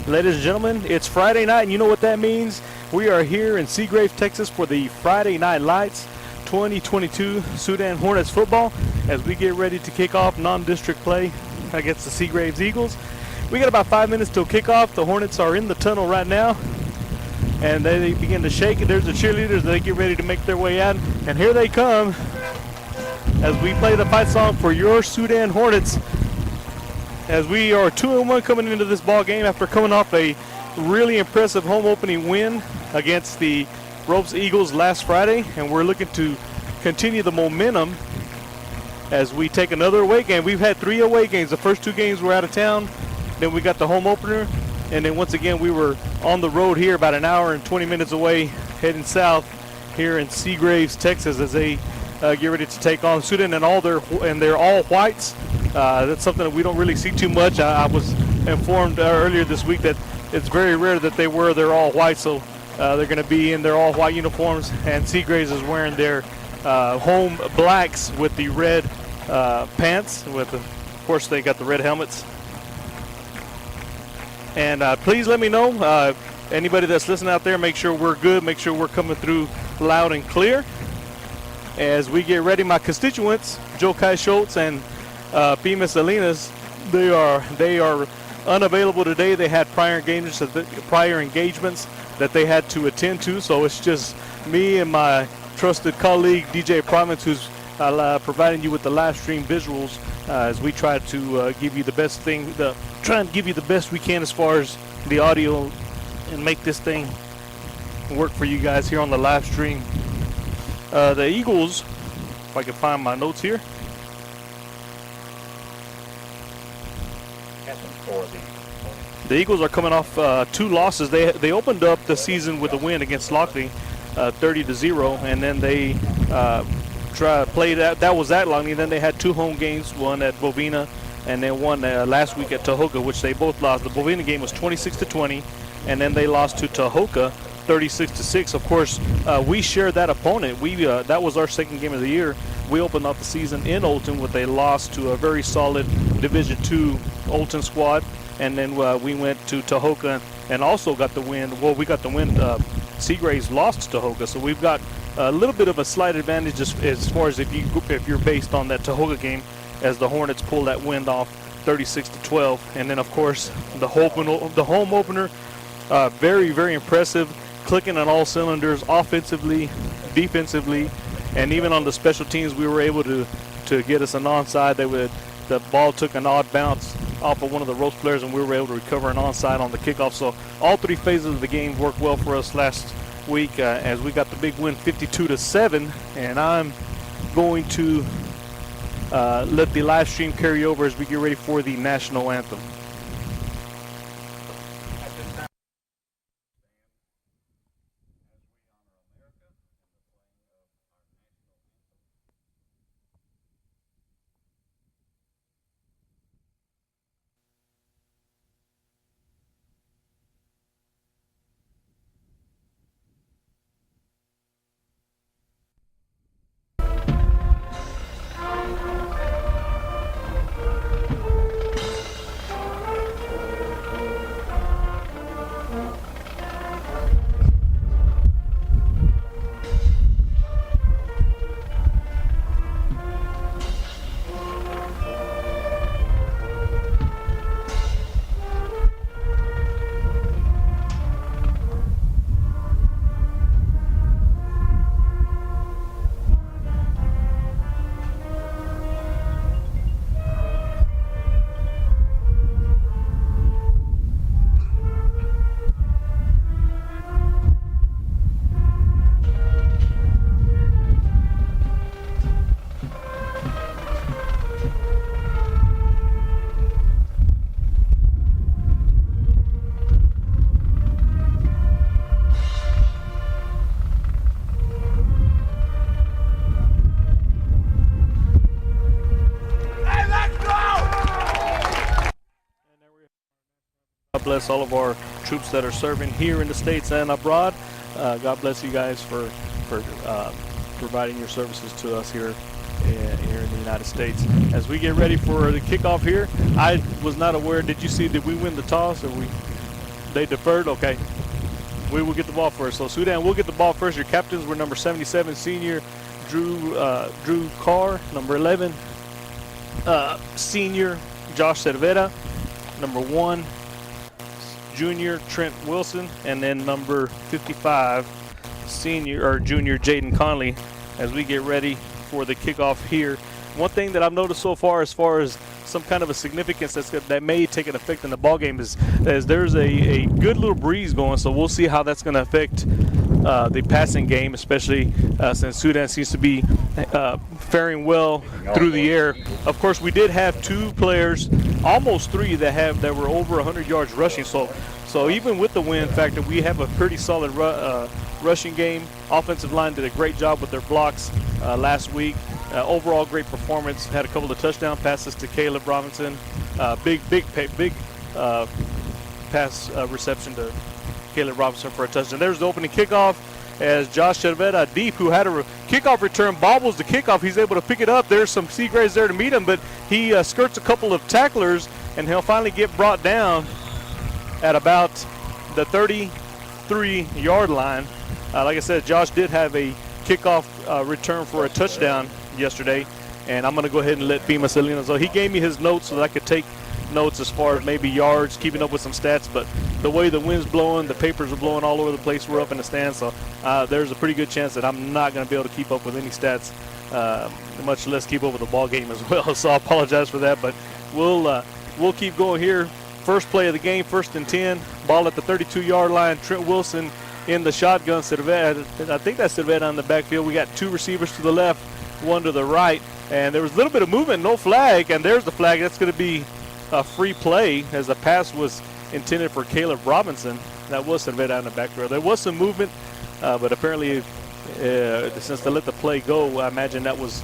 Ladies and gentlemen, it's Friday night, and you know what that means. We are here in Seagraves, Texas for the Friday Night Lights 2022 Sudan Hornets football as we get ready to kick off non-district play against the Seagraves Eagles. We got about 5 minutes till kickoff. The Hornets are in the tunnel right now, and they begin to shake it. There's the cheerleaders. They get ready to make their way out, and here they come as we play the fight song for your Sudan Hornets, as we are 2-1 coming into this ball game after coming off a really impressive home opening win against the Ropes Eagles last Friday, and we're looking to continue the momentum as we take another away game. We've had 3 away games. The first 2 games were out of town, then we got the home opener, and then once again we were on the road here about an hour and 20 minutes away heading south here in Seagraves, Texas, as they get ready to take on Sudan, and they're all whites. That's something that we don't really see too much. I was informed earlier this week that it's very rare that they're all white, so they're going to be in their all white uniforms, and Seagraves is wearing their home blacks with the red pants. Of course, they got the red helmets. And please let me know, anybody that's listening out there, make sure we're good, make sure we're coming through loud and clear. As we get ready, my constituents, Joe Kai Schultz and Pima Salinas, they are unavailable today. They had prior engagements that they had to attend to, so it's just me and my trusted colleague DJ Province, who's providing you with the live stream visuals as we try to give you the best we can as far as the audio and make this thing work for you guys here on the live stream. The Eagles, if I can find my notes here. The Eagles are coming off 2 losses. They opened up the season with a win against Lockley, 30-0, and then they played that was at Lockley. Then they had 2 home games, one at Bovina, and then one last week at Tahoka, which they both lost. The Bovina game was 26-20, and then they lost to Tahoka 36-6. Of course, we shared that opponent. That was our second game of the year. We opened up the season in Olton with a loss to a very solid Division II Olton squad, and then we went to Tahoka and also got the win. Well, we got the win. Seagraves lost to Tahoka, so we've got a little bit of a slight advantage as far as if you're based on that Tahoka game, as the Hornets pull that win off 36-12, and then of course the home opener, very, very impressive, clicking on all cylinders, offensively, defensively, and even on the special teams we were able to get us an onside. The ball took an odd bounce off of one of the Ropes players, and we were able to recover an onside on the kickoff. So all 3 phases of the game worked well for us last week as we got the big win 52-7, and I'm going to let the live stream carry over as we get ready for the national anthem. God bless all of our troops that are serving here in the States and abroad. God bless you guys for providing your services to us here in the United States. As we get ready for the kickoff here, I was not aware. Did you see? Did we win the toss? Or we? They deferred? Okay. We will get the ball first. So Sudan will get the ball first. Your captains were number 77, senior Drew Carr, number 11, senior Josh Cervera, number 1, junior Trent Wilson, and then number 55, junior Jaden Conley, as we get ready for the kickoff here. One thing that I've noticed so far, as far as some kind of a significance that may take an effect in the ball game, is there's a good little breeze going. So we'll see how that's going to affect the passing game, especially since Sudan seems to be faring well through the air. Of course, we did have 2 players, almost 3, that were over 100 yards rushing. So even with the wind factor, we have a pretty solid rushing game. Offensive line did a great job with their blocks last week. Overall, great performance. Had a couple of touchdown passes to Caleb Robinson. Big pass reception to Caleb Robinson for a touchdown. There's the opening kickoff as Josh Cervera deep, who had a kickoff return, bobbles the kickoff. He's able to pick it up. There's some Seagraves there to meet him, but he skirts a couple of tacklers, and he'll finally get brought down at about the 33-yard line. Like I said, Josh did have a kickoff return for a touchdown yesterday, and I'm going to go ahead and let Bima Salinas. So he gave me his notes so that I could take notes as far as maybe yards, keeping up with some stats, but the way the wind's blowing, the papers are blowing all over the place. We're up in the stands, so there's a pretty good chance that I'm not going to be able to keep up with any stats, much less keep up with the ball game as well. So I apologize for that, but we'll keep going here. First play of the game, 1st and 10, ball at the 32-yard line. Trent Wilson in the shotgun. Cervera, I think that's Cervera on the backfield. We got 2 receivers to the left, 1 to the right, and there was a little bit of movement, no flag, and there's the flag. That's going to be a free play, as the pass was intended for Caleb Robinson. That was Cervera on the backfield. There was some movement, but apparently since they let the play go, I imagine that was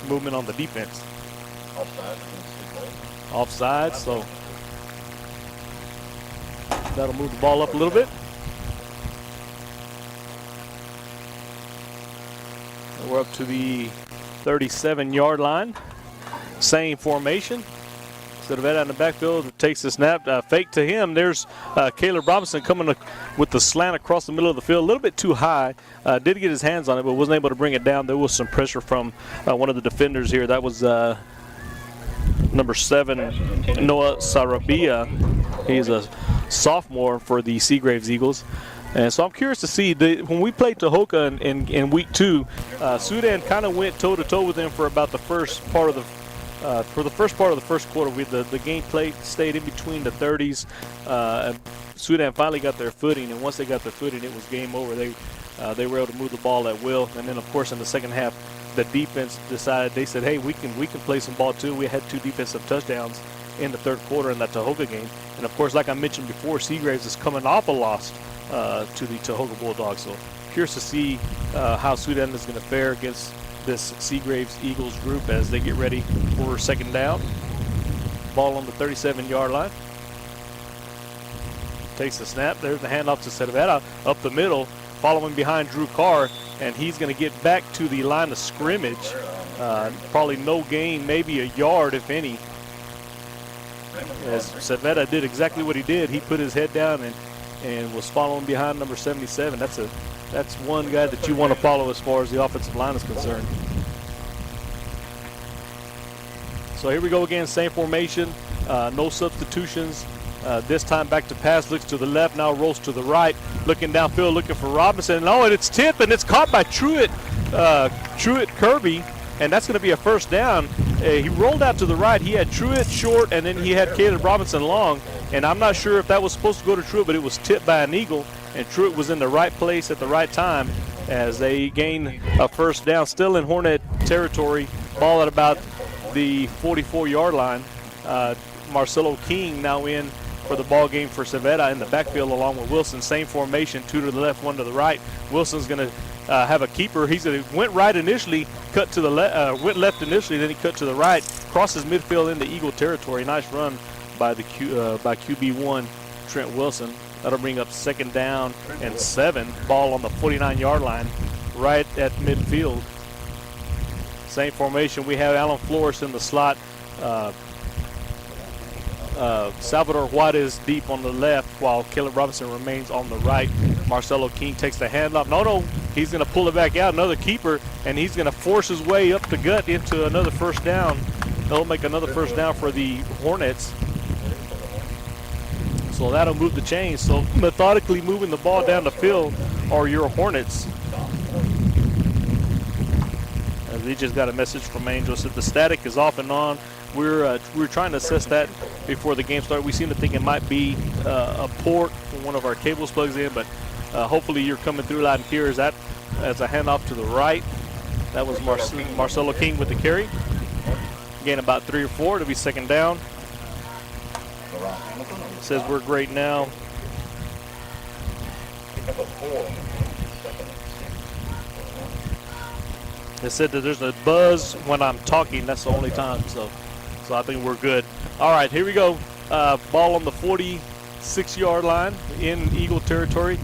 movement on the defense. Offside, so that'll move the ball up a little bit. And we're up to the 37-yard line. Same formation. Cervera in the backfield takes the snap, fake to him. There's Caleb Robinson coming with the slant across the middle of the field, a little bit too high. Did get his hands on it, but wasn't able to bring it down. There was some pressure from one of the defenders here. That was number 7, Noah Sarabia. He's a sophomore for the Seagraves Eagles. And so I'm curious to see, when we played Tohoka in week 2, Sudan kind of went toe-to-toe with them for about the first part of the first quarter. The game stayed in between the 30s. And Sudan finally got their footing, and once they got their footing, it was game over. They were able to move the ball at will, and then of course in the second half, the defense decided. They said, "Hey, we can play some ball too." We had 2 defensive touchdowns in the third quarter in that Tohoka game, and of course, like I mentioned before, Seagraves is coming off a loss to the Tohoka Bulldogs. So curious to see how Sudan is going to fare against this Seagraves Eagles group as they get ready for second down. Ball on the 37-yard line. Takes the snap. There's the handoff to Cervera up the middle, following behind Drew Carr, and he's going to get back to the line of scrimmage. Probably no gain, maybe a yard, if any. As Cervera did exactly what he did. He put his head down and was following behind number 77. That's one guy that you want to follow as far as the offensive line is concerned. So here we go again, same formation, no substitutions. This time back to pass, looks to the left, now rolls to the right, looking downfield, looking for Robinson. Oh, and it's tipped, and it's caught by Truett Kirby, and that's going to be a first down. He rolled out to the right. He had Truett short, and then he had Caleb Robinson long, and I'm not sure if that was supposed to go to Truett, but it was tipped by an Eagle, and Truett was in the right place at the right time as they gain a first down, still in Hornet territory. Ball at about the 44-yard line. Marcelo King now in for the ball game for Cervera in the backfield along with Wilson. Same formation, 2 to the left, 1 to the right. Wilson's going to have a keeper. He's went right initially, cut to the went left initially, then he cut to the right, crosses midfield into Eagle territory. Nice run by the by QB1 Trent Wilson. That'll bring up second down and 7. Ball on the 49-yard line, right at midfield. Same formation. We have Alan Flores in the slot. Salvador Juarez deep on the left while Caleb Robinson remains on the right. Marcelo King takes the handoff. No, he's going to pull it back out. Another keeper, and he's going to force his way up the gut into another first down. He'll make another first down for the Hornets. So that'll move the chains. So methodically moving the ball down the field are your Hornets. They just got a message from Angel said the static is off and on. We're trying to assess that before the game started. We seem to think it might be a port when one of our cables plugs in, but hopefully you're coming through loud and clear. Is that as a handoff to the right? That was Marcelo King with the carry. Gain about 3 or 4 to be second down. Says we're great now. It said that there's a buzz when I'm talking. That's the only time. So I think we're good. All right, here we go. Ball on the 46-yard line in Eagle territory.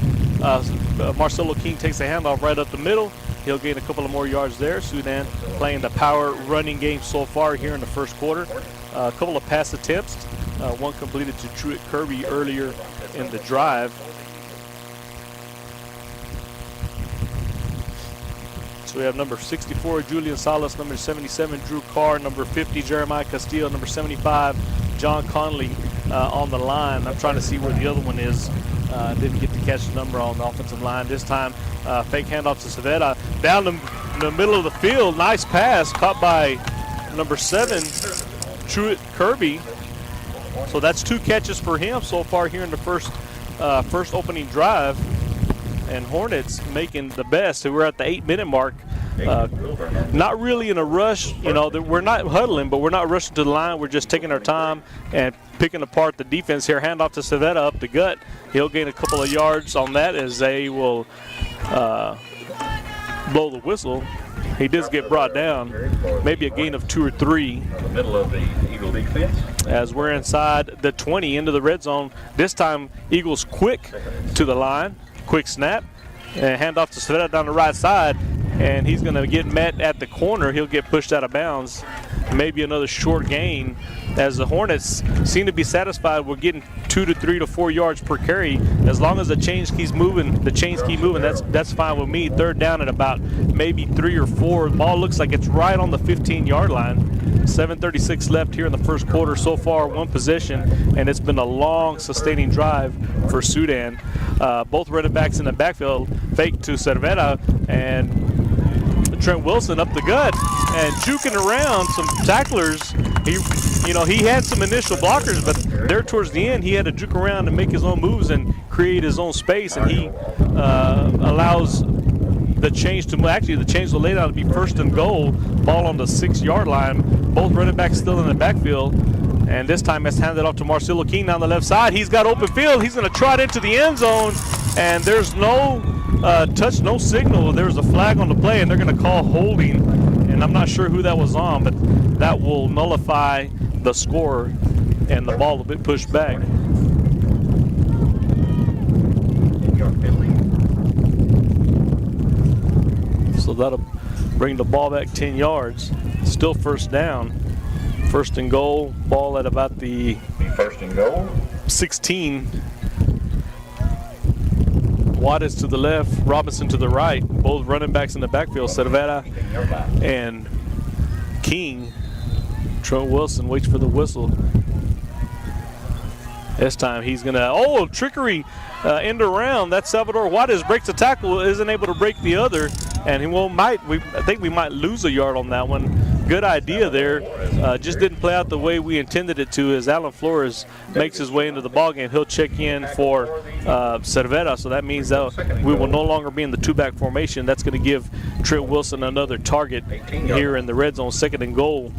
Marcelo King takes a handoff right up the middle. He'll gain a couple of more yards there. Sudan playing the power running game so far here in the first quarter. A couple of pass attempts. One completed to Truett Kirby earlier in the drive. So we have number 64, Julian Salas, number 77, Drew Carr, number 50, Jeremiah Castillo, number 75, John Conley on the line. I'm trying to see where the other one is. Didn't get to catch the number on the offensive line. This time, fake handoff to Savetta. Down in the middle of the field, nice pass caught by number 7, Truett Kirby. So that's 2 catches for him so far here in the first opening drive. And Hornets making the best. We're at the 8-minute mark. Not really in a rush. You know, we're not huddling, but we're not rushing to the line. We're just taking our time and picking apart the defense here. Handoff to Savetta up the gut. He'll gain a couple of yards on that as they will blow the whistle. He does get brought down. Maybe a gain of 2 or 3. In the middle of the Eagle defense. As we're inside the 20 into the red zone. This time, Eagles quick to the line. Quick snap and handoff to Savetta down the right side, and he's going to get met at the corner. He'll get pushed out of bounds. Maybe another short gain as the Hornets seem to be satisfied with getting 2 to 3 to 4 yards per carry. As long as the chains keep moving, that's fine with me. Third down at about maybe 3 or 4. The ball looks like it's right on the 15-yard line. 7:36 left here in the first quarter. So far, 1 possession, and it's been a long, sustaining drive for Sudan. Both running backs in the backfield, fake to Cervera, and Trent Wilson up the gut and juking around some tacklers. He had some initial blockers, but there towards the end, he had to juke around and make his own moves and create his own space, and he allows the change to actually the change will lay down to be first and goal. Ball on the 6-yard line. Both running backs still in the backfield. And this time it's handed off to Marcelo King down the left side. He's got open field. He's going to trot into the end zone. And there's no touch, no signal. There's a flag on the play, and they're going to call holding. And I'm not sure who that was on, but that will nullify the score, and the ball will be pushed back. So that'll bring the ball back 10 yards. Still first down. First and goal. Ball at about the first and goal 16. Juarez to the left, Robinson to the right. Both running backs in the backfield. Cervera and King. Trent Wilson waits for the whistle. This time he's gonna, trickery end around. That Salvador Juarez breaks the tackle, isn't able to break the other, and I think we might lose a yard on that one. Good idea there. Just didn't play out the way we intended it to. As Alan Flores makes his way into the ballgame, he'll check in for Cervera, so that means that we will no longer be in the 2-back formation. That's going to give Trent Wilson another target here in the red zone, second and goal.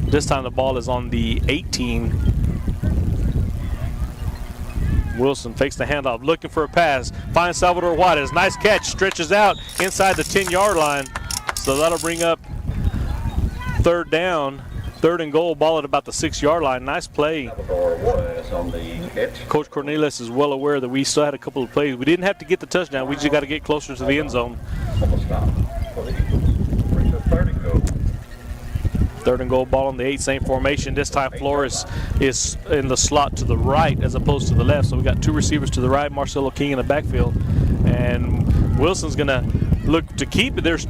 This time the ball is on the 18. Wilson fakes the handoff, looking for a pass, finds Salvador Juarez. Nice catch, stretches out inside the 10-yard line. So that'll bring up third down, third and goal, ball at about the 6-yard line. Nice play. Coach Cornelius is well aware that we still had a couple of plays. We didn't have to get the touchdown. We just got to get closer to the end zone. Third and goal, ball on the 8 same formation. This time Flores is in the slot to the right as opposed to the left. So we got 2 receivers to the right, Marcelo King in the backfield. And Wilson's going to look to keep it. There's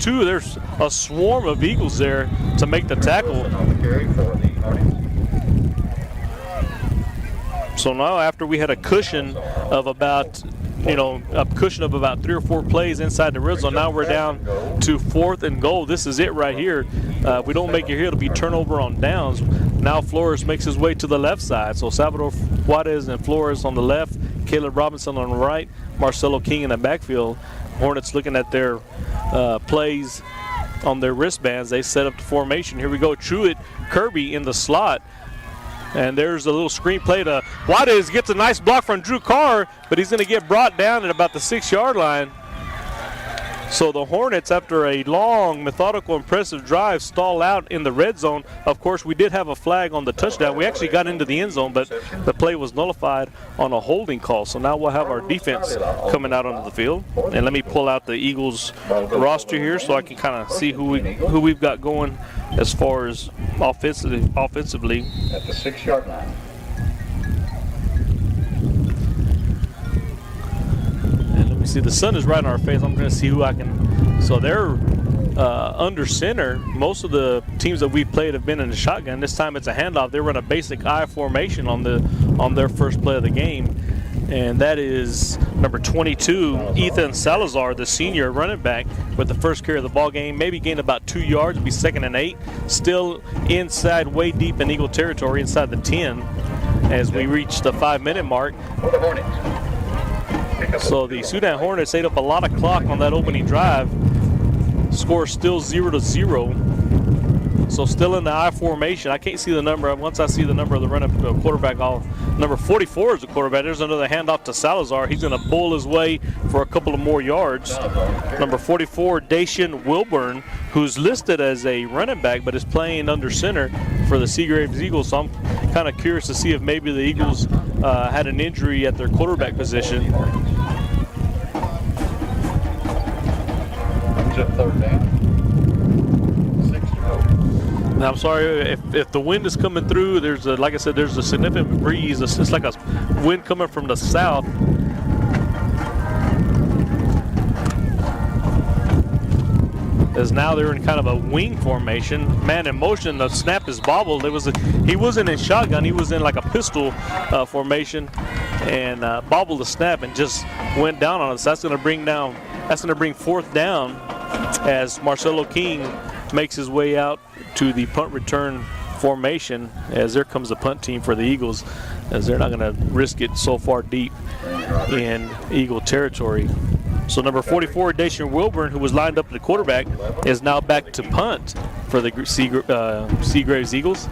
a swarm of Eagles there to make the tackle. So now after we had a cushion of about 3 or 4 plays inside the red zone, now we're down to 4th and goal. This is it right here. If we don't make it here, it'll be turnover on downs. Now Flores makes his way to the left side. So Salvador Juarez and Flores on the left, Caleb Robinson on the right, Marcelo King in the backfield. Hornets looking at their plays on their wristbands. They set up the formation. Here we go. Truitt Kirby in the slot. And there's a little screen play to Juarez. Gets a nice block from Drew Carr, but he's going to get brought down at about the 6-yard line. So the Hornets, after a long, methodical, impressive drive, stall out in the red zone. Of course, we did have a flag on the touchdown. We actually got into the end zone, but the play was nullified on a holding call. So now we'll have our defense coming out onto the field. And let me pull out the Eagles roster here so I can kind of see who we've got going as far as offensively. At the 6-yard line. See, the sun is right in our face. I'm going to see who I can. So they're under center. Most of the teams that we've played have been in the shotgun. This time it's a handoff. They run a basic I formation on their first play of the game, and that is number 22, Ethan Salazar, the senior running back, with the first carry of the ball game. Maybe gained about 2 yards. It'll be 2nd and 8. Still inside, way deep in Eagle territory, inside the 10, as we reach the 5-minute mark. For the Hornets. So the Sudan Hornets ate up a lot of clock on that opening drive. Score still 0-0. So still in the I formation. I can't see the number. Once I see the number of the quarterback, number 44 is the quarterback. There's another handoff to Salazar. He's going to bull his way for a couple of more yards. Number 44, Dacian Wilburn, who's listed as a running back but is playing under center for the Seagraves Eagles. So I'm kind of curious to see if maybe the Eagles had an injury at their quarterback position. Third down. 6 to go. Now, I'm sorry if the wind is coming through. Like I said, there's a significant breeze. It's like a wind coming from the south. As now they're in kind of a wing formation, man in motion. The snap is bobbled. He wasn't in shotgun. He was in like a pistol formation, and bobbled the snap and just went down on us. That's going to bring 4th down as Marcelo King makes his way out to the punt return formation, as there comes the punt team for the Eagles, as they're not going to risk it so far deep in Eagle territory. So number 44, Dacian Wilburn, who was lined up at the quarterback, is now back to punt for the Seagraves Eagles.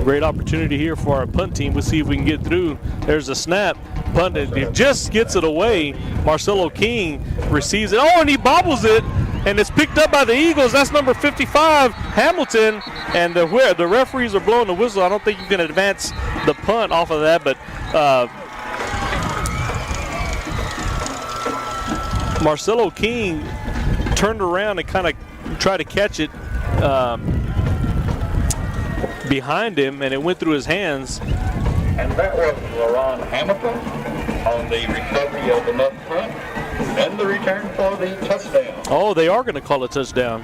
Great opportunity here for our punt team. We'll see if we can get through. There's a snap. Punt it just gets it away. Marcelo King receives it. Oh, and he bobbles it, and it's picked up by the Eagles. That's number 55, Hamilton, and the referees are blowing the whistle. I don't think you can advance the punt off of that, but Marcelo King turned around and kind of tried to catch it behind him, and it went through his hands. And that was LaRon Hamilton on the recovery of the muff punt and the return for the touchdown. Oh, they are going to call a touchdown.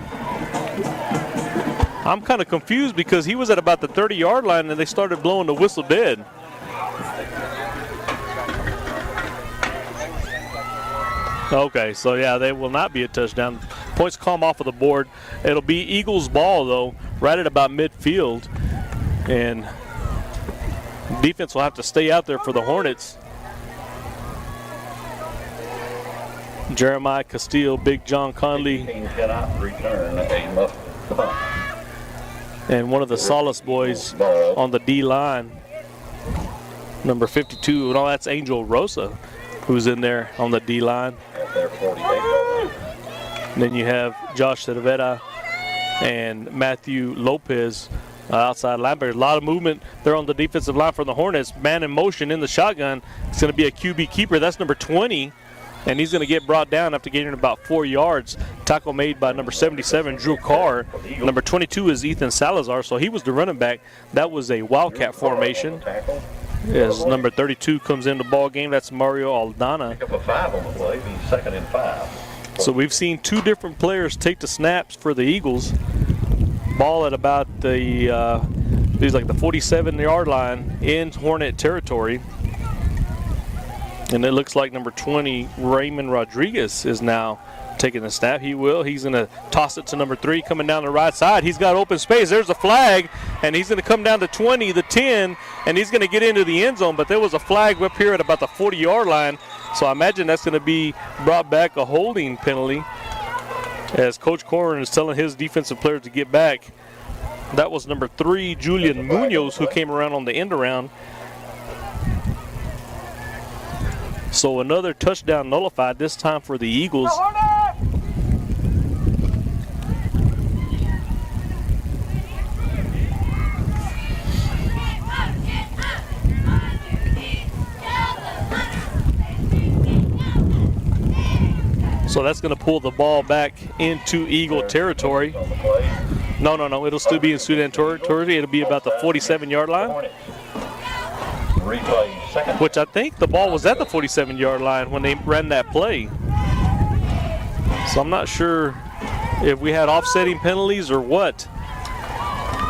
I'm kind of confused because he was at about the 30-yard line and they started blowing the whistle dead. Okay, so yeah, they will not be a touchdown. Points come off of the board. It'll be Eagles ball, though, right at about midfield. And defense will have to stay out there for the Hornets. Jeremiah Castillo, Big John Conley, Cannot return a muff punt. and one of the Solace boys on the D-line, number 52. No, that's Angel Rosa, who's in there on the D-line. And then you have Josh Cervera and Matthew Lopez, outside linebacker. A lot of movement there on the defensive line for the Hornets. Man in motion in the shotgun. It's going to be a QB keeper. That's number 20, and he's going to get brought down after getting about 4 yards. Tackle made by number 77, Drew Carr. Number 22 is Ethan Salazar, so he was the running back. That was a Wildcat formation. As number 32 comes into the ball game, that's Mario Aldana. Pick up a 5 on the play, be 2nd and 5. So we've seen 2 different players take the snaps for the Eagles. Ball at about the 47-yard line in Hornet territory. And it looks like number 20, Raymond Rodriguez, is now taking the snap. He's going to toss it to number 3 coming down the right side. He's got open space. There's a flag, and he's going to come down to 20, the 10, and he's going to get into the end zone. But there was a flag up here at about the 40-yard line. So I imagine that's going to be brought back a holding penalty as Coach Corrin is telling his defensive players to get back. That was number 3, Julian Munoz, who came around on the end around. So another touchdown nullified, this time for the Eagles. So that's going to pull the ball back into Eagle territory. No. It'll still be in Sudan territory. It'll be about the 47-yard line. Which I think the ball was at the 47-yard line when they ran that play. So I'm not sure if we had offsetting penalties or what.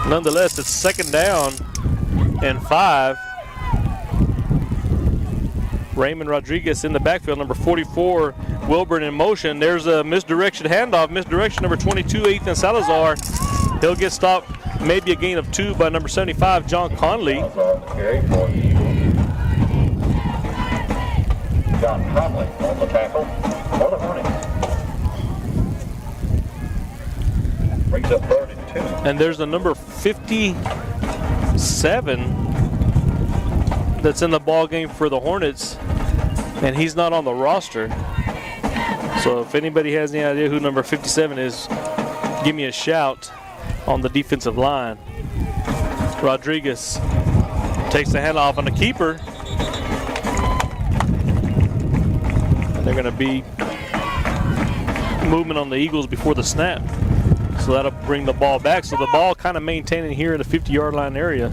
Nonetheless, it's 2nd down and 5. Raymond Rodriguez in the backfield, number 44, Wilburn in motion. There's a misdirection handoff. Misdirection, number 22, Ethan Salazar. He'll get stopped, maybe a gain of 2 by number 75, John Conley. John Conley on the tackle for the Hornets. Brings up 3rd and 2. And there's the number 57 that's in the ball game for the Hornets, and he's not on the roster. So if anybody has any idea who number 57 is, give me a shout on the defensive line. Rodriguez takes the handoff on the keeper. And they're going to be movement on the Eagles before the snap. So that'll bring the ball back. So the ball kind of maintaining here in the 50-yard line area.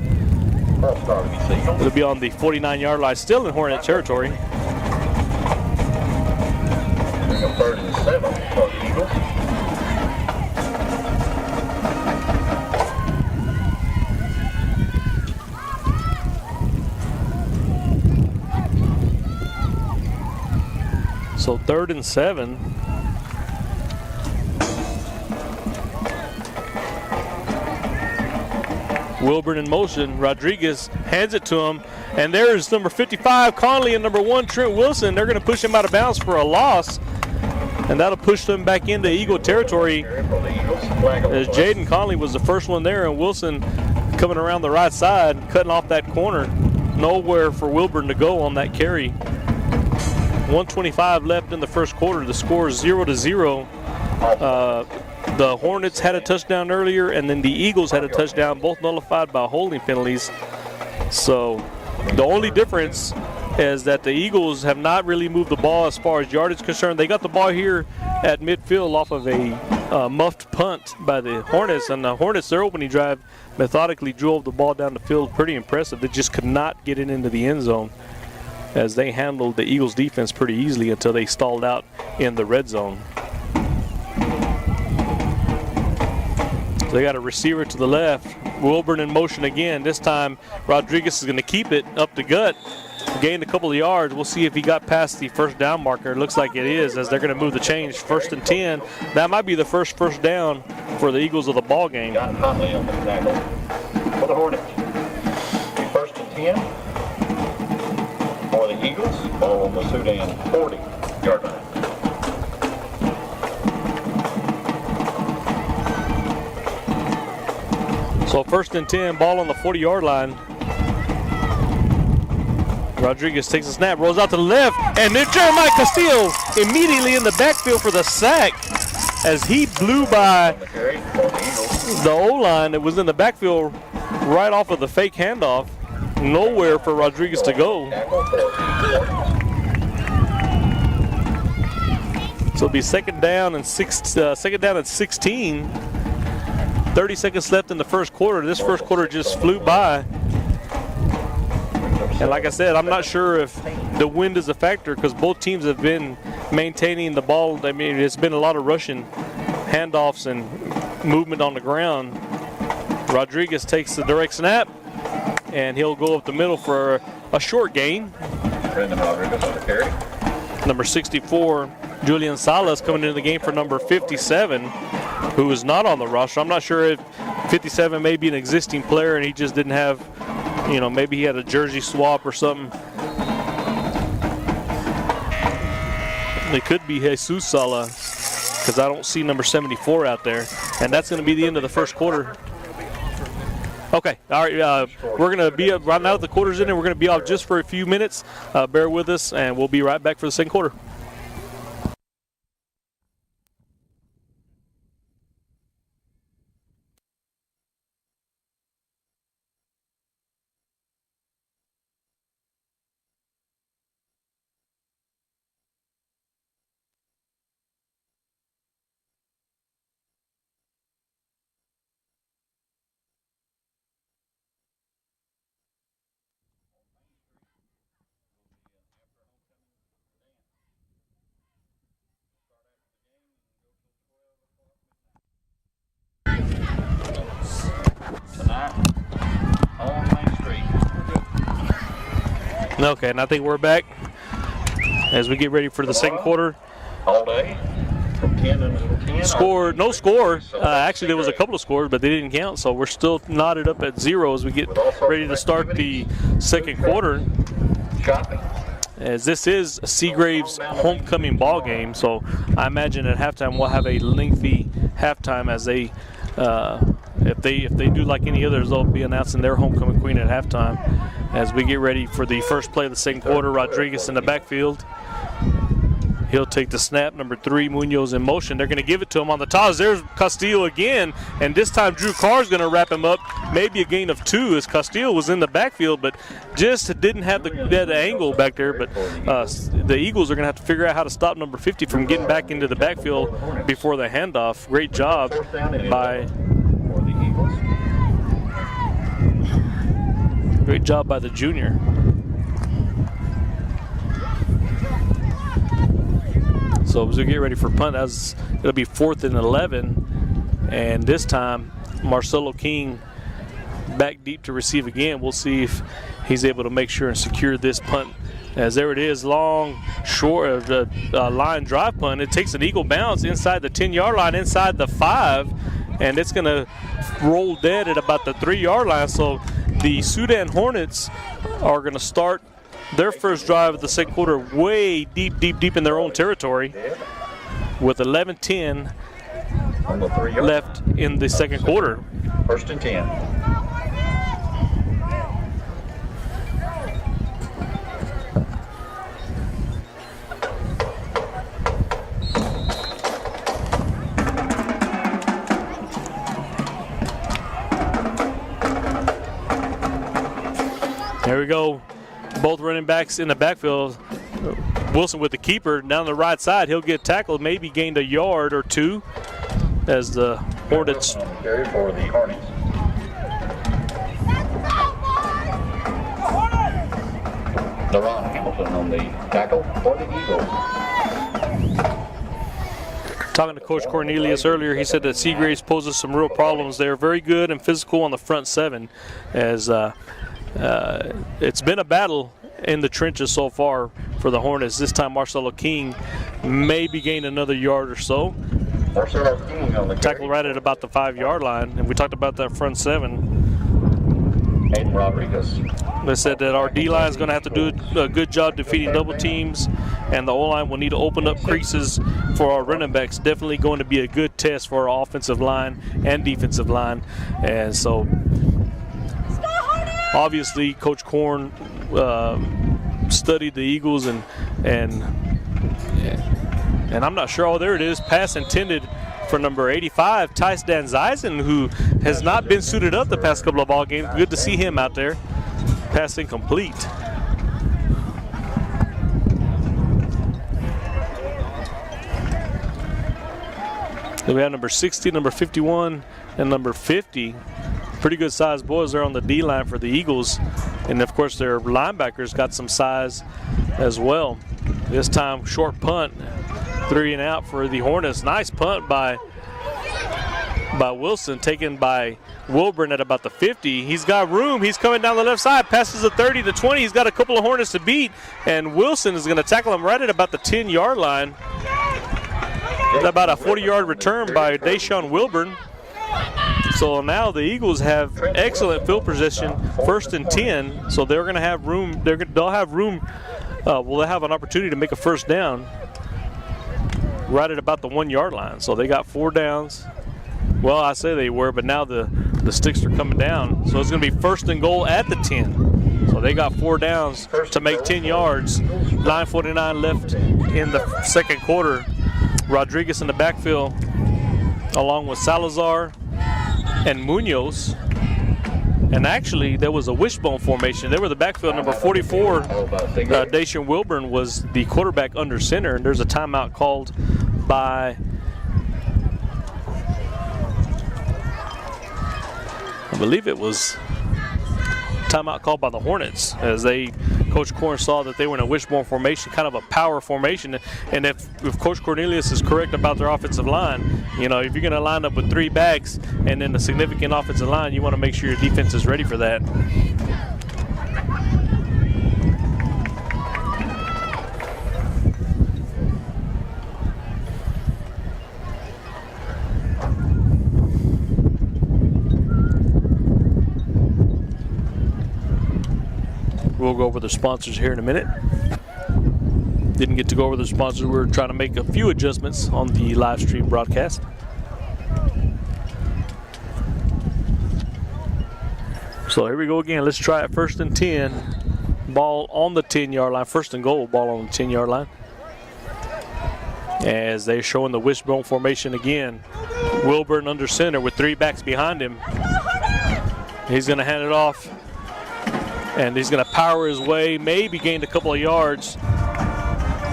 It'll be on the 49-yard line, still in Hornet territory. 3rd and 7 for the Eagles. So 3rd and 7. Wilburn in motion. Rodriguez hands it to him. And there's number 55, Conley, and number 1, Trent Wilson. They're going to push him out of bounds for a loss. And that'll push them back into Eagle territory. As Jaden Conley was the first one there, and Wilson coming around the right side, cutting off that corner. Nowhere for Wilburn to go on that carry. 1:25 left in the first quarter. The score is 0-0. The Hornets had a touchdown earlier, and then the Eagles had a touchdown, both nullified by holding penalties. So the only difference is that the Eagles have not really moved the ball as far as yardage is concerned. They got the ball here at midfield off of a muffed punt by the Hornets, and the Hornets, their opening drive, methodically drove the ball down the field. Pretty impressive. They just could not get it into the end zone, as they handled the Eagles defense pretty easily until they stalled out in the red zone. They got a receiver to the left. Wilburn in motion again. This time Rodriguez is going to keep it up the gut. Gained a couple of yards. We'll see if he got past the first down marker. It looks like it is, as they're going to move the change. 1st and 10. That might be the first down for the Eagles of the ball game. John Conley on the tackle for the Hornets. 1st and 10 for the Eagles. Ball on the Sudan 40-yard line. So 1st and 10, ball on the 40-yard line. Rodriguez takes a snap, rolls out to the left, and then Jeremiah Castillo immediately in the backfield for the sack as he blew by the O-line that was in the backfield right off of the fake handoff. Nowhere for Rodriguez to go. So it'll be second down and 16. 30 seconds left in the first quarter. This first quarter just flew by. And like I said, I'm not sure if the wind is a factor because both teams have been maintaining the ball. I mean, it's been a lot of rushing handoffs and movement on the ground. Rodriguez takes the direct snap, and he'll go up the middle for a short gain. Rodriguez on the carry. Number 64, Julian Salas, coming into the game for number 57, who is not on the roster. I'm not sure if 57 may be an existing player and he just didn't have, maybe he had a jersey swap or something. It could be Jesus Sala because I don't see number 74 out there. And that's going to be the end of the first quarter. Okay, all right, we're going to be up right now that the quarter's in, and we're going to be off just for a few minutes. Bear with us, and we'll be right back for the second quarter. Okay, and I think we're back as we get ready for the second quarter. All day. From 10 until 10. Score, no score. Actually, there was a couple of scores, but they didn't count, so we're still knotted up at 0 as we get ready to start the second quarter. Shopping. As this is Seagraves' homecoming ball game, so I imagine at halftime we'll have a lengthy halftime as they, if they do like any others, they'll be announcing their homecoming queen at halftime. As we get ready for the first play of the second quarter, Rodriguez in the backfield. He'll take the snap. Number 3, Munoz in motion. They're going to give it to him on the toss. There's Castillo again, and this time Drew Carr's going to wrap him up. Maybe a gain of 2 as Castillo was in the backfield, but just didn't have the angle back there. But the Eagles are going to have to figure out how to stop number 50 from getting back into the backfield before the handoff. Great job by the junior. So as we get ready for punt, it'll be 4th and 11, and this time Marcelo King back deep to receive again. We'll see if he's able to make sure and secure this punt. As there it is, long, short line drive punt. It takes an Eagle bounce inside the 10-yard line, inside the 5, and it's going to roll dead at about the 3-yard line. So the Sudan Hornets are going to start their first drive of the second quarter way deep in their own territory with 11:10 left in the second quarter. 1st and 10. There we go. Both running backs in the backfield. Wilson with the keeper down the right side. He'll get tackled, maybe gained a yard or 2 as the Hornets. Carry for the Hornets. Deron Hamilton on the tackle for the Eagles. Talking to Coach Cornelius earlier, he said that Seagraves poses some real problems. They're very good and physical on the front 7 as it's been a battle in the trenches so far for the Hornets. This time Marcelo King maybe gained another yard or so. Marcelo King on the tackle right at about the 5-yard line, and we talked about that front 7. Aiden Rodriguez. They said that our D-line is going to have to do a good job defeating double teams, and the O-line will need to open up creases for our running backs. Definitely going to be a good test for our offensive line and defensive line. And so obviously Coach Korn studied the Eagles, and I'm not sure. Oh, there it is. Pass intended for number 85, Tice Dan Zeisen, who has not been suited up the past couple of ball games. Good to see him out there. Pass incomplete. Then we have number 60, number 51, and number 50. Pretty good sized boys there on the D line for the Eagles. And of course their linebackers got some size as well. This time short punt, 3 and out for the Hornets. Nice punt by Wilson, taken by Wilburn at about the 50. He's got room. He's coming down the left side, passes the 30 to 20. He's got a couple of Hornets to beat, and Wilson is going to tackle him right at about the 10-yard line. About a 40-yard return by Deshaun Wilburn. So now the Eagles have excellent field position, 1st and 10. So they're going to have room. They'll have room. They'll have an opportunity to make a first down right at about the 1-yard line. So they got 4 downs. Well, I say they were, but now the sticks are coming down. So it's going to be 1st and goal at the 10. So they got 4 downs to make 10 yards. 9:49 left in the second quarter. Rodriguez in the backfield, along with Salazar and Munoz. And actually, there was a wishbone formation. They were the backfield. Number 44, Deshaun Wilburn, was the quarterback under center. And there's a timeout called by, I believe it was timeout called by the Hornets, as Coach Corn saw that they were in a wishbone formation, kind of a power formation. And if Coach Cornelius is correct about their offensive line, if you're going to line up with 3 backs and then a significant offensive line, you want to make sure your defense is ready for that. We'll go over the sponsors here in a minute. Didn't get to go over the sponsors. We're trying to make a few adjustments on the live stream broadcast. So here we go again. Let's try it. 1st and 10. Ball on the 10-yard line. 1st and goal. Ball on the 10-yard line. As they're showing the wishbone formation again. Wilburn under center with 3 backs behind him. He's going to hand it off. And he's going to power his way, maybe gained a couple of yards.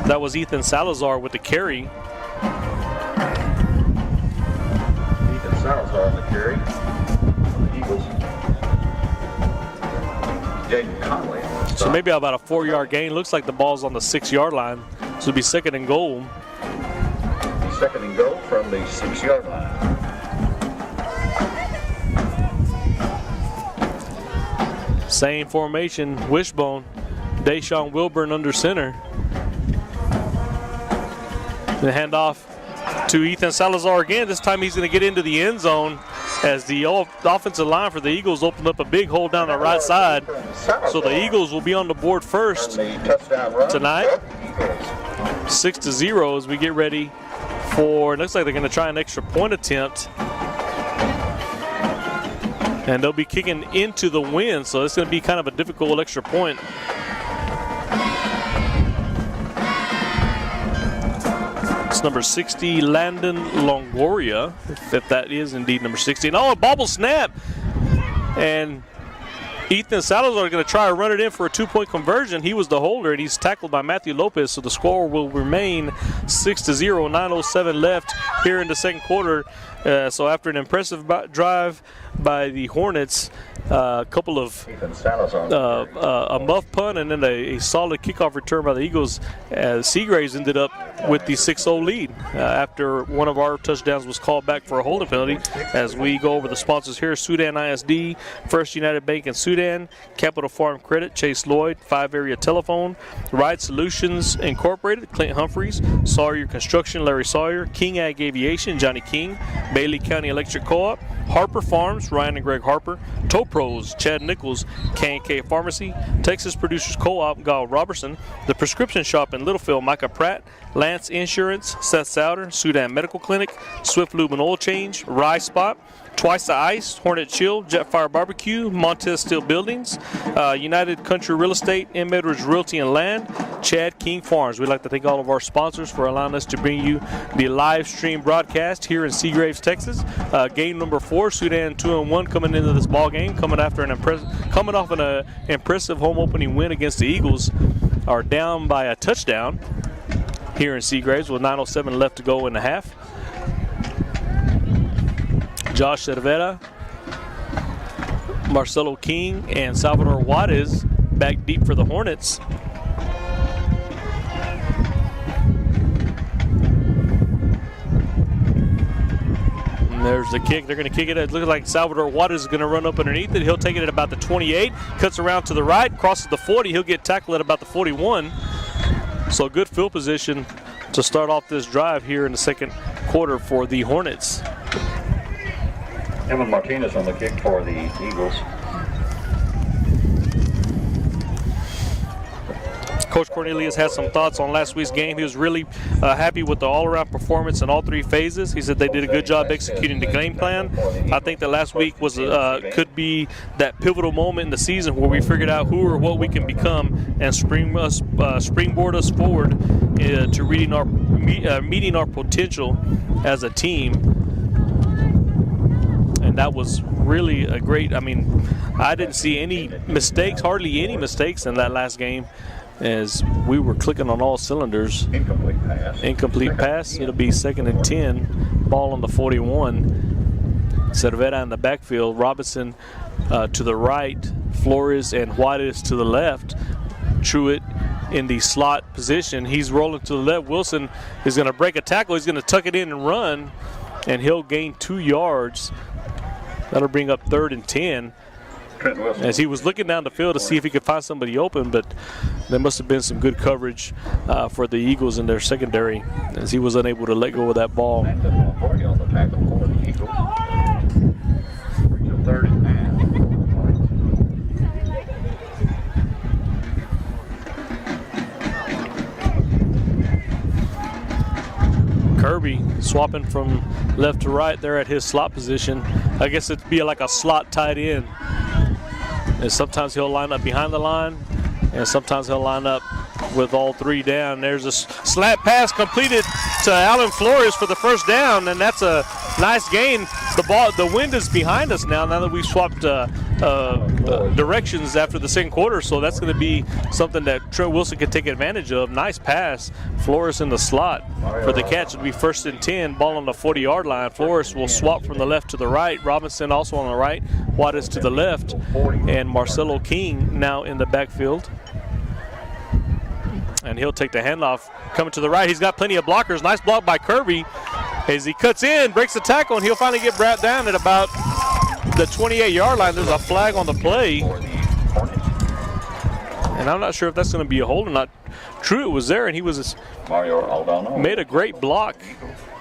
That was Ethan Salazar with the carry. Ethan Salazar on the carry for the Eagles. Jaden Conley. So maybe about a 4-yard gain. Looks like the ball's on the 6-yard line. So it'll be 2nd and goal. 2nd and goal from the 6-yard line. Same formation, wishbone. Deshaun Wilburn under center. The handoff to Ethan Salazar again. This time he's going to get into the end zone as the offensive line for the Eagles opened up a big hole down the right side. So the Eagles will be on the board first tonight. 6-0 as we get ready for, it looks like they're going to try an extra point attempt. And they'll be kicking into the wind, so it's going to be kind of a difficult extra point. It's number 60, Landon Longoria, if that is indeed number 60. And a bobble snap. And Ethan Salazar is going to try to run it in for a 2-point conversion. He was the holder, and he's tackled by Matthew Lopez, so the score will remain 6-0, 9:07 left here in the second quarter. So after an impressive drive by the Hornets, a couple of a muff punt and then a solid kickoff return by the Eagles, Seagraves ended up with the 6-0 lead after one of our touchdowns was called back for a holding penalty. As we go over the sponsors here: Sudan ISD, First United Bank in Sudan, Capital Farm Credit, Chase Lloyd, 5-Area Telephone, Ride Solutions Incorporated, Clint Humphreys, Sawyer Construction, Larry Sawyer, King Ag Aviation, Johnny King, Bailey County Electric Co-op, Harper Farms, Ryan and Greg Harper, Tow Pros, Chad Nichols, K&K Pharmacy, Texas Producers Co-op, Gal Robertson, The Prescription Shop in Littlefield, Micah Pratt, Lance Insurance, Seth Souter, Sudan Medical Clinic, Swift Lube and Oil Change, Rye Spot, Twice the Ice, Hornet Chill, Jetfire Barbecue, Montez Steel Buildings, United Country Real Estate, Emmett Ridge Realty and Land, Chad King Farms. We'd like to thank all of our sponsors for allowing us to bring you the live stream broadcast here in Seagraves, Texas. Game number 4, Sudan 2-1 coming into this ball game, coming off an impressive home opening win against the Eagles, are down by a touchdown here in Seagraves with 9:07 left to go in the half. Josh Cervera, Marcelo King, and Salvador Juarez back deep for the Hornets. And there's the kick. They're going to kick it. It looks like Salvador Juarez is going to run up underneath it. He'll take it at about the 28, cuts around to the right, crosses the 40. He'll get tackled at about the 41. So good field position to start off this drive here in the second quarter for the Hornets. Evan Martinez on the kick for the Eagles. Coach Cornelius has some thoughts on last week's game. He was really happy with the all-around performance in all three phases. He said they did a good job executing the game plan. I think that last week was could be that pivotal moment in the season where we figured out who or what we can become and springboard us forward to meeting our potential as a team. And that was really a great, I mean, I didn't see any mistakes, hardly any mistakes in that last game, as we were clicking on all cylinders. Incomplete pass. Incomplete pass. It'll be 2nd and 10. Ball on the 41. Cervera in the backfield. Robinson to the right. Flores and Juarez to the left. Truitt in the slot position. He's rolling to the left. Wilson is going to break a tackle. He's going to tuck it in and run, and he'll gain 2 yards. That'll bring up 3rd and 10. As he was looking down the field to see if he could find somebody open, but there must have been some good coverage for the Eagles in their secondary, as he was unable to let go of that ball. Kirby swapping from left to right there at his slot position. I guess it'd be like a slot tight end. And sometimes he'll line up behind the line, and sometimes he'll line up with all three down. There's a slant pass completed to Alan Flores for the first down, and that's a nice gain. The wind is behind us now that we've swapped directions after the second quarter, so that's going to be something that Trent Wilson can take advantage of. Nice pass. Flores in the slot for the catch. It'll be 1st and 10. Ball on the 40-yard line. Flores will swap from the left to the right. Robinson also on the right. Juarez to the left. And Marcelo King now in the backfield. And he'll take the handoff. Coming to the right. He's got plenty of blockers. Nice block by Kirby. As he cuts in, breaks the tackle, and he'll finally get brought down at about the 28-yard line. There's a flag on the play. And I'm not sure if that's going to be a hold or not. Truitt was there, and he was made a great block.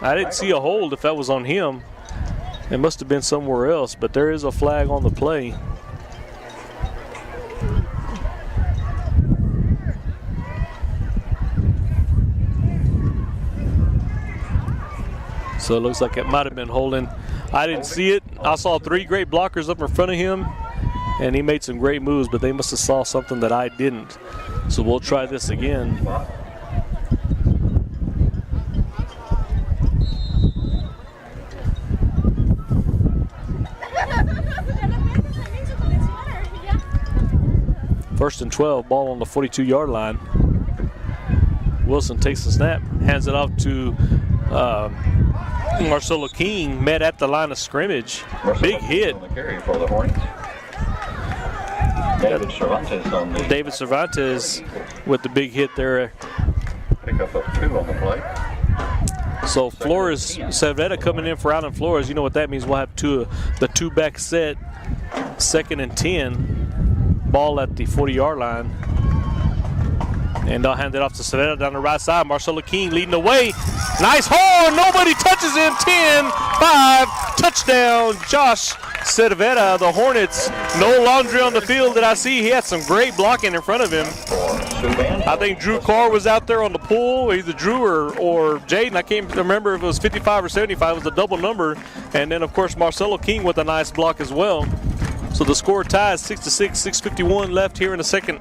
I didn't see a hold if that was on him. It must have been somewhere else, but there is a flag on the play. So it looks like it might have been holding. I didn't see it. I saw 3 great blockers up in front of him, and he made some great moves, but they must have saw something that I didn't. So we'll try this again. First and 12, ball on the 42-yard line. Wilson takes the snap, hands it off to Marcelo King, met at the line of scrimmage. Big hit. For the Hornets. David Cervantes on the David Cervantes with the big hit there. Pick up 2 on the play. So Flores, Cervera coming in for Alan Flores. You know what that means. We'll have the two-back set, 2nd and 10. Ball at the 40-yard line. And they'll hand it off to Cervera down the right side. Marcelo King leading the way. Nice hole. Nobody touches him. 10-5. Touchdown, Josh Cervera. The Hornets. No laundry on the field that I see. He had some great blocking in front of him. I think Drew Carr was out there on the pull. Either Drew or Jaden. I can't remember if it was 55 or 75. It was a double number. And then, of course, Marcelo King with a nice block as well. So the score ties 6-6, 6:51 left here in the second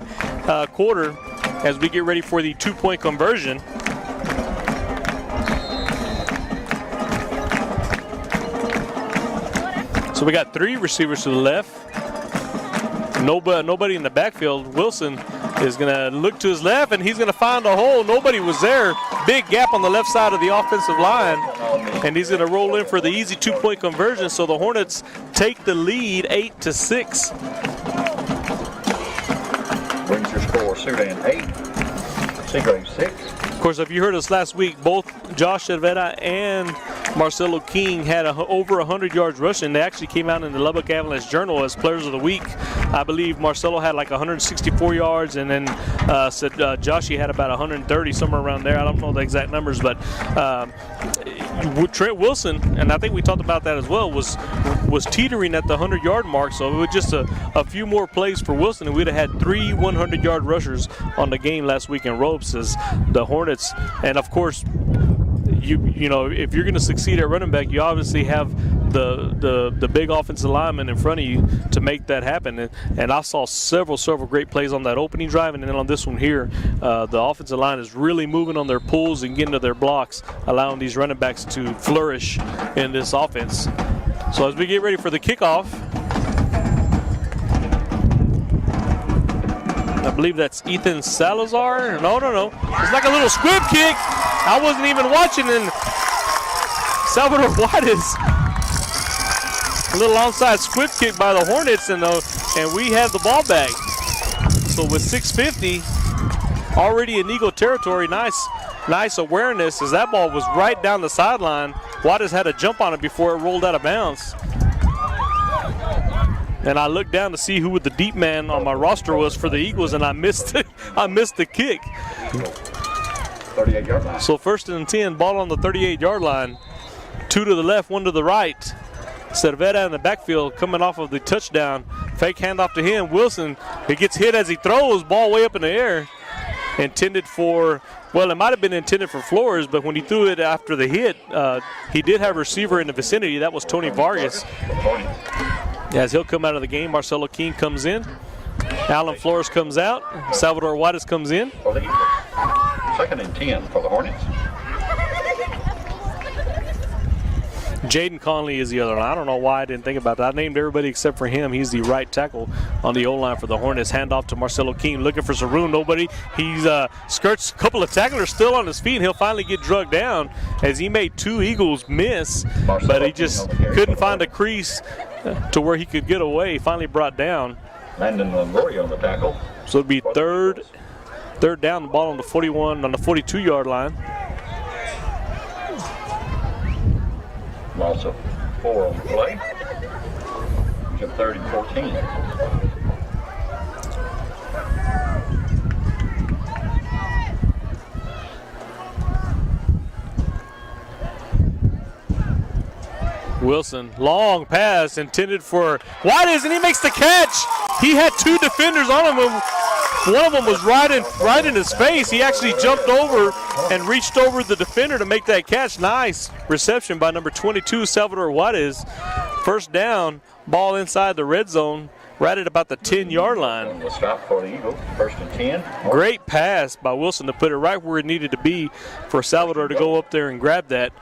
quarter as we get ready for the 2-point conversion. So we got 3 receivers to the left. Nobody in the backfield. Wilson is going to look to his left, and he's going to find a hole. Nobody was there. Big gap on the left side of the offensive line, and he's going to roll in for the easy 2-point conversion. So the Hornets take the lead 8-6. Brings your score, Sudan 8, Seagraves 6. Of course, if you heard us last week, both Josh Cervera and Marcelo King had over 100 yards rushing. They actually came out in the Lubbock Avalanche Journal as Players of the Week. I believe Marcelo had like 164 yards, and then Joshy had about 130, somewhere around there. I don't know the exact numbers, but Trent Wilson, and I think we talked about that as well, was teetering at the 100-yard mark. So it was just a few more plays for Wilson, and we'd have had 3 100-yard rushers on the game last week in ropes as the Hornets. And of course, you know, if you're going to succeed at running back, you obviously have the big offensive lineman in front of you to make that happen. And I saw several great plays on that opening drive, and then on this one here, the offensive line is really moving on their pulls and getting to their blocks, allowing these running backs to flourish in this offense. So as we get ready for the kickoff, I believe that's Ethan Salazar. No. It's like a little squib kick. I wasn't even watching, and Salvador Juarez, a little onside squib kick by the Hornets, and we have the ball back. So with 6:50, already in Eagle territory, nice awareness as that ball was right down the sideline. Juarez had a jump on it before it rolled out of bounds. And I looked down to see who the deep man on my roster was for the Eagles, and I missed the kick. 38-yard line. So 1st and 10, ball on the 38-yard line. 2 to the left, 1 to the right. Cervera in the backfield coming off of the touchdown. Fake handoff to him. Wilson, he gets hit as he throws, ball way up in the air. Intended for, well, it might have been intended for Flores, but when he threw it after the hit, he did have a receiver in the vicinity. That was Tony Vargas. As he'll come out of the game, Marcelo King comes in. Alan Flores comes out. Salvador Juarez comes in. 2nd and 10 for the Hornets. Jaden Conley is the other one. I don't know why I didn't think about that. I named everybody except for him. He's the right tackle on the O-line for the Hornets. Handoff to Marcelo King, looking for Saroon. Nobody. He's skirts a couple of tacklers still on his feet. He'll finally get drugged down as he made 2 Eagles miss, but he just couldn't find a crease to where he could get away. Finally brought down. Landon Longoria on the tackle. So it'd be third down, the ball on the 42-yard line. Loss of 4 on the play. 3rd and 14. Wilson, long pass intended for Juarez, and he makes the catch. He had 2 defenders on him, and one of them was right in his face. He actually jumped over and reached over the defender to make that catch. Nice reception by number 22, Salvador Juarez. 1st down, ball inside the red zone, right at about the 10-yard line. The stop for the Eagles, 1st and 10. Great pass by Wilson to put it right where it needed to be for Salvador to go up there and grab that.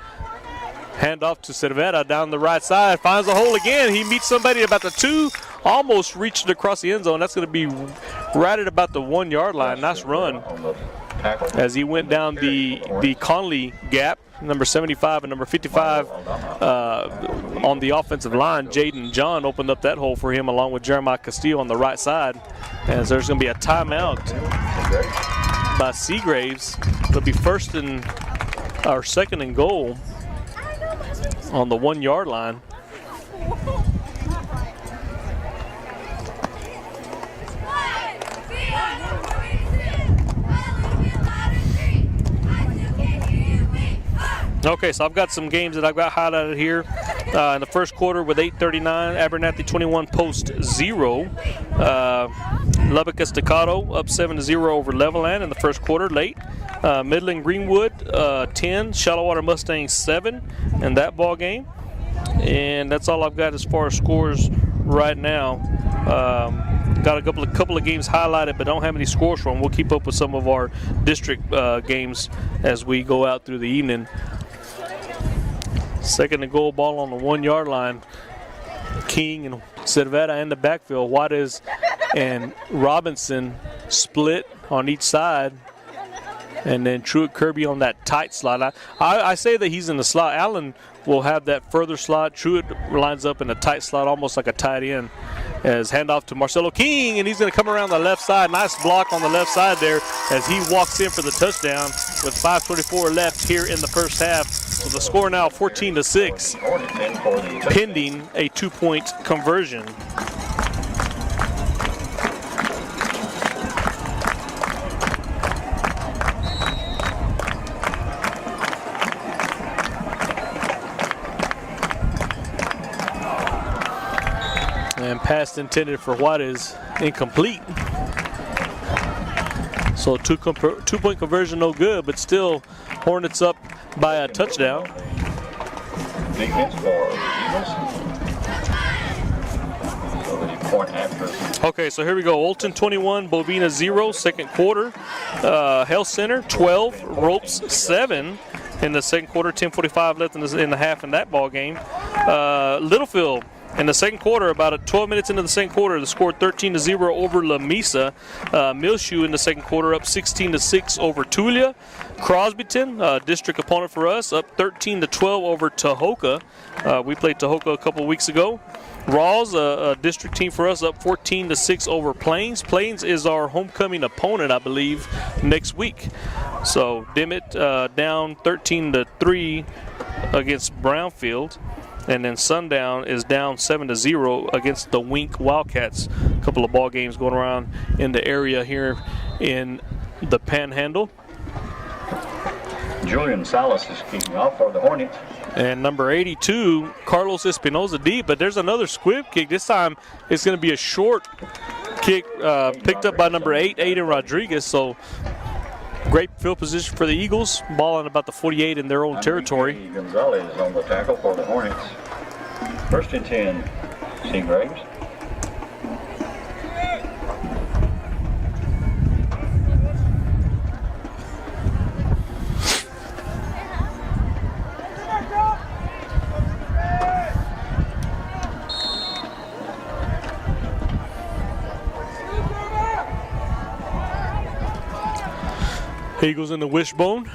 Hand off to Cervera down the right side. Finds a hole again. He meets somebody about the 2. Almost reached it across the end zone. That's going to be right at about the 1-yard line. Nice run as he went down the Conley gap. Number 75 and number 55 on the offensive line. Jaden John opened up that hole for him along with Jeremiah Castillo on the right side. And so there's going to be a timeout by Seagraves. It'll be 2nd and goal on the 1-yard line. Okay, so I've got some games that I've got highlighted here. In the first quarter with 8:39, Abernathy 21, Post 0. Lubbock Estacado up 7-0 over Levelland in the first quarter late. Midland Greenwood 10, Shallow Mustangs 7 in that ball game. And that's all I've got as far as scores right now. Got a couple of games highlighted, but don't have any scores from them. We'll keep up with some of our district games as we go out through the evening. 2nd and goal, ball on the 1-yard line. King and Cervera in the backfield. Juarez and Robinson split on each side. And then Truett Kirby on that tight slot. I say that he's in the slot. Allen will have that further slot. Truett lines up in a tight slot, almost like a tight end. As handoff to Marcelo King, and he's going to come around the left side. Nice block on the left side there as he walks in for the touchdown with 5:24 left here in the first half. So the score now 14-6, pending a 2-point conversion. And pass intended for White is incomplete. So two-point conversion, no good, but still Hornets up by a touchdown. Defense for Eagles. Point after. Okay, so here we go. Olton 21, Bovina 0, second quarter. Health Center 12, Ropes 7 in the second quarter. 10:45 left in the half in that ball game. Littlefield. In the second quarter, about 12 minutes into the second quarter, the score 13-0 over La Mesa. Milshu in the second quarter up 16-6 over Tulia. Crosbyton, district opponent for us, up 13-12 over Tahoka. We played Tahoka a couple weeks ago. Rawls, a district team for us, up 14-6 over Plains. Plains is our homecoming opponent, I believe, next week. So Dimmitt down 13-3 against Brownfield. And then Sundown is down 7-0 against the Wink Wildcats. A couple of ball games going around in the area here in the Panhandle. Julian Salas is kicking off for the Hornets. And number 82, Carlos Espinoza deep, but there's another squib kick. This time it's going to be a short kick picked up by number 8, Aiden Rodriguez. So great field position for the Eagles, balling about the 48 in their own territory. Gonzalez on the tackle for the Hornets. First and 10, Seagraves. Eagles in the wishbone.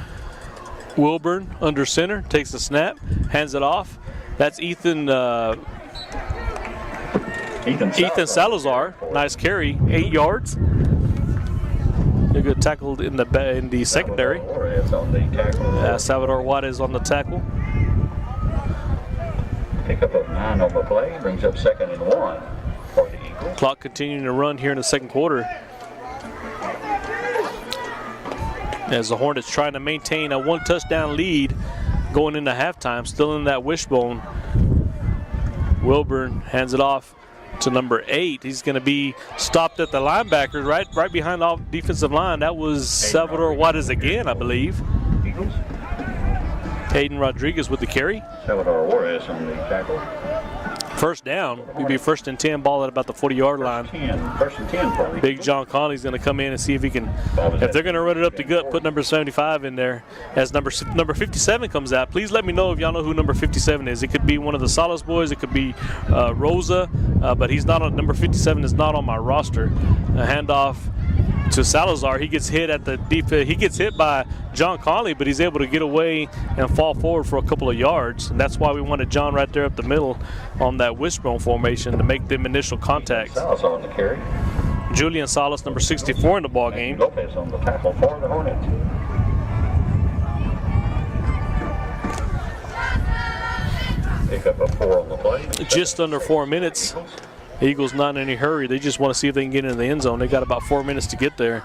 Wilburn under center, takes the snap, hands it off. That's Ethan Salazar. Nice carry, 8 yards. A good tackle in the secondary. Salvador Juarez on the tackle. Pick up of 9 on the play, brings up 2nd and 1 for the Eagles. Clock continuing to run here in the second quarter, as the Hornets trying to maintain a 1-touchdown lead going into halftime, still in that wishbone. Wilburn hands it off to number 8. He's going to be stopped at the linebacker, right behind the defensive line. That was Salvador Juarez again, I believe. Eagles. Aiden Rodriguez with the carry. Salvador Juarez on the tackle. First down. It'll be 1st and 10, ball at about the 40-yard line. 1st and 10 for Big John Conley's going to come in and see if he can, if they're going to run it up the gut, put number 75 in there as number 57 comes out. Please let me know if y'all know who number 57 is. It could be one of the Salas boys. It could be Rosa, but he's not on. Number 57 is not on my roster. A handoff to Salazar. He gets hit at the defense. He gets hit by John Conley, but he's able to get away and fall forward for a couple of yards. And that's why we wanted John right there up the middle on that wishbone formation to make them initial contact. Salazar on the carry. Julian Salas, number 64 in the ball game. Lopez on the tackle for the Hornets. Pick up a 4 on the play. Just under 4 minutes. Eagles not in any hurry. They just want to see if they can get into the end zone. They got about 4 minutes to get there.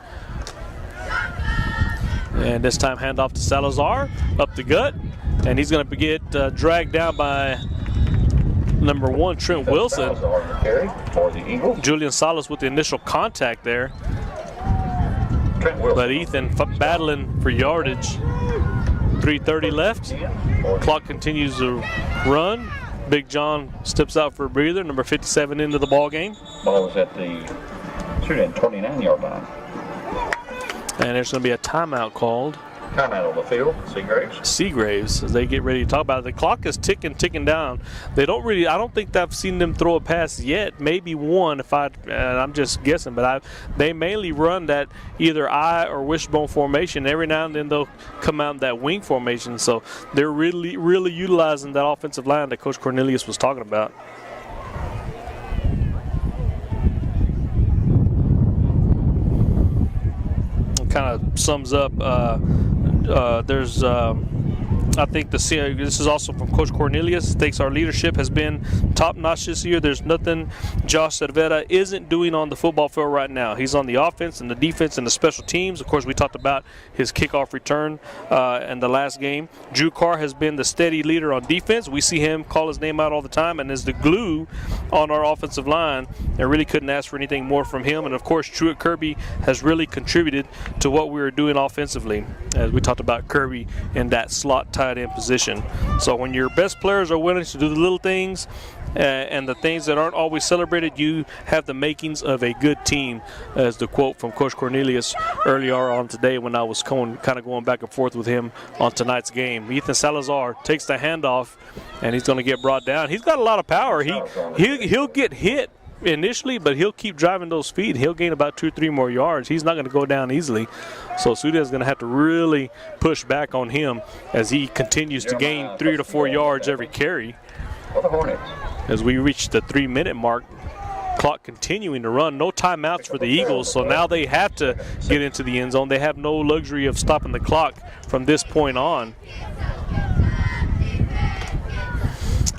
And this time handoff to Salazar, up the gut. And he's going to get dragged down by number 1, Trent Wilson. Julian Salas with the initial contact there. But Ethan battling for yardage. 3:30 left. Clock continues to run. Big John steps out for a breather. Number 57 into the ball game. Ball is at the Sudan 29-yard line. And there's going to be a timeout called. Timeout on the field, Seagraves. Seagraves, as they get ready to talk about it. The clock is ticking down. They don't really, I don't think I've seen them throw a pass yet. Maybe one, I'm just guessing, but they mainly run that either I or wishbone formation. Every now and then they'll come out in that wing formation. So they're really, really utilizing that offensive line that Coach Cornelius was talking about. Kind of sums up. There's I think this is also from Coach Cornelius. Thinks our leadership has been top-notch this year. There's nothing Josh Cervera isn't doing on the football field right now. He's on the offense and the defense and the special teams. Of course, we talked about his kickoff return in the last game. Drew Carr has been the steady leader on defense. We see him call his name out all the time and is the glue on our offensive line. And really couldn't ask for anything more from him. And, of course, Truett Kirby has really contributed to what we were doing offensively. As we talked about Kirby in that slot tight end position. So when your best players are willing to do the little things and the things that aren't always celebrated, you have the makings of a good team, as the quote from Coach Cornelius earlier on today when I was kind of going back and forth with him on tonight's game. Ethan Salazar takes the handoff, and he's going to get brought down. He's got a lot of power. He'll get hit initially, but he'll keep driving those feet. He'll gain about 2 or 3 more yards. He's not going to go down easily. So Sudan's going to have to really push back on him as he continues to gain 3 to 4 yards every carry. For the Hornets. As we reach the 3-minute mark, clock continuing to run. No timeouts for the Eagles, so now they have to get into the end zone. They have no luxury of stopping the clock from this point on.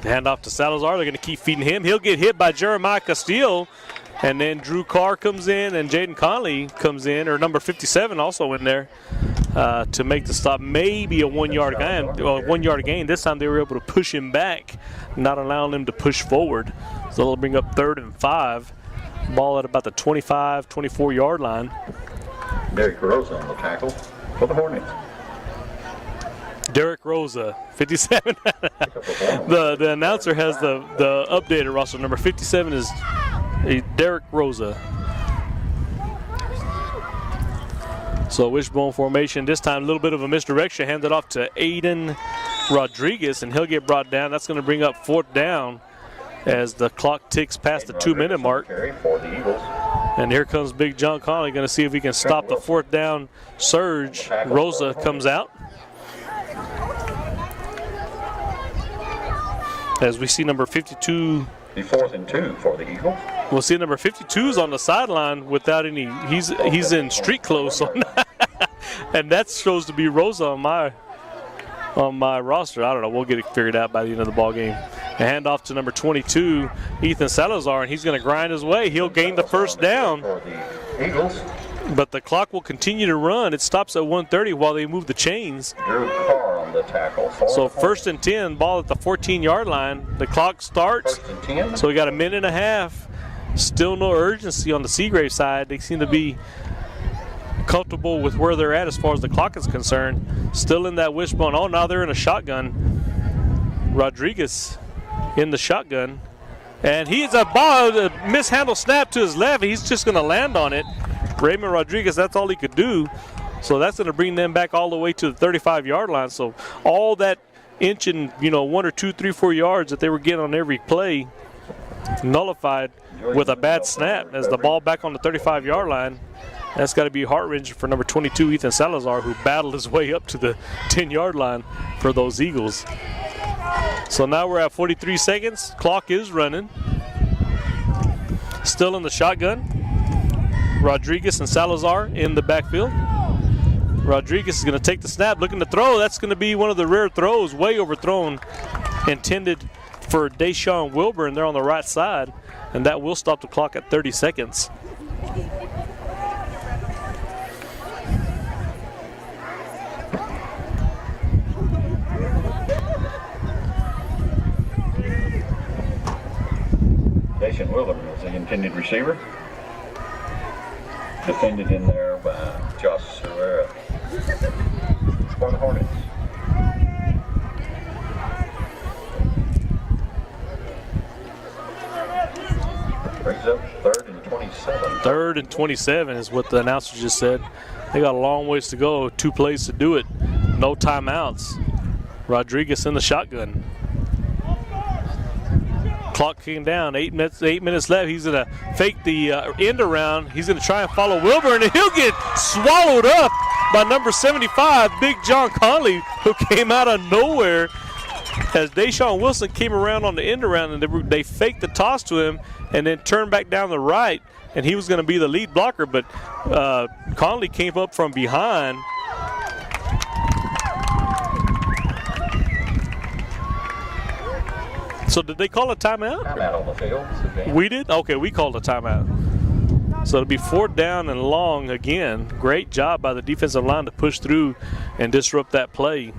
Hand off to Salazar. They're going to keep feeding him. He'll get hit by Jeremiah Castillo. And then Drew Carr comes in and Jaden Conley comes in, or number 57 also in there to make the stop. Maybe a 1 yard gain. This time they were able to push him back, not allowing him to push forward. So they'll bring up 3rd and 5. Ball at about the 25, 24-yard line. Derek Rosa on the tackle for the Hornets. Derek Rosa, 57. the announcer has the updated roster. Number 57 is Derek Rosa. So wishbone formation. This time a little bit of a misdirection. Handed off to Aiden Rodriguez, and he'll get brought down. That's going to bring up 4th down as the clock ticks past the 2-minute mark. And here comes Big John Conley, going to see if he can stop the 4th down surge. Rosa comes out. As we see number 52. The 4th and 2 for the Eagles. We'll see number 52's on the sideline without any. He's in street clothes, and that shows to be Rosa on my roster. I don't know. We'll get it figured out by the end of the ball game. A handoff to number 22, Ethan Salazar, and he's going to grind his way. He'll gain the 1st down. For the Eagles. But the clock will continue to run. It stops at 1:30 while they move the chains. Drew Carr on the tackle. So 1st and 10, ball at the 14-yard line. The clock starts. 1st and 10. So we got a minute and a half. Still no urgency on the Seagraves side. They seem to be comfortable with where they're at as far as the clock is concerned. Still in that wishbone. Oh, now they're in a shotgun. Rodriguez in the shotgun. And he's a ball, a mishandled snap to his left. He's just going to land on it. Raymond Rodriguez, that's all he could do. So that's going to bring them back all the way to the 35-yard line. So all that inch and, 1 or 2, 3, 4 yards that they were getting on every play nullified with a bad snap as the ball back on the 35-yard line. That's got to be heart-wrenching for number 22, Ethan Salazar, who battled his way up to the 10-yard line for those Eagles. So now we're at 43 seconds. Clock is running. Still in the shotgun. Rodriguez and Salazar in the backfield. Rodriguez is going to take the snap, looking to throw. That's going to be one of the rare throws, way overthrown, intended for Deshaun Wilbur, and they're on the right side, and that will stop the clock at 30 seconds. Deshaun Wilbur is the intended receiver. Defended in there by Josh Cervera for the Hornets. Brings up 3rd and 26. 27. 3rd and 27 is what the announcer just said. They got a long ways to go, 2 plays to do it. No timeouts. Rodriguez in the shotgun. Clock came down, 8 minutes left. He's going to fake the end around. He's going to try and follow Wilburn, and he'll get swallowed up by number 75, Big John Conley, who came out of nowhere as Deshaun Wilson came around on the end around, and they faked the toss to him and then turned back down the right, and he was going to be the lead blocker, but Conley came up from behind. So did they call a timeout? Timeout on the field. Sudan. We did? Okay, we called a timeout. So it'll be 4th down and long again. Great job by the defensive line to push through and disrupt that play.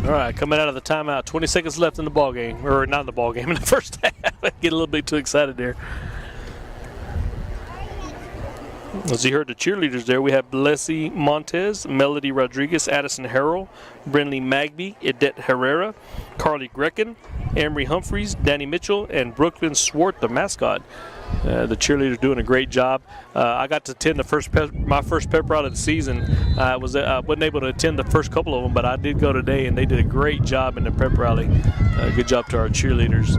All right, coming out of the timeout, 20 seconds left in the ball game, or not in the ball game, in the first half. I get a little bit too excited there. As you heard the cheerleaders there, we have Blessy Montez, Melody Rodriguez, Addison Harrell, Brinley Magby, Edette Herrera, Carly Grecken, Emery Humphreys, Danny Mitchell, and Brooklyn Swart, the mascot. The cheerleaders doing a great job. I got to attend my first pep rally of the season. I wasn't able to attend the first couple of them, but I did go today, and they did a great job in the pep rally. Good job to our cheerleaders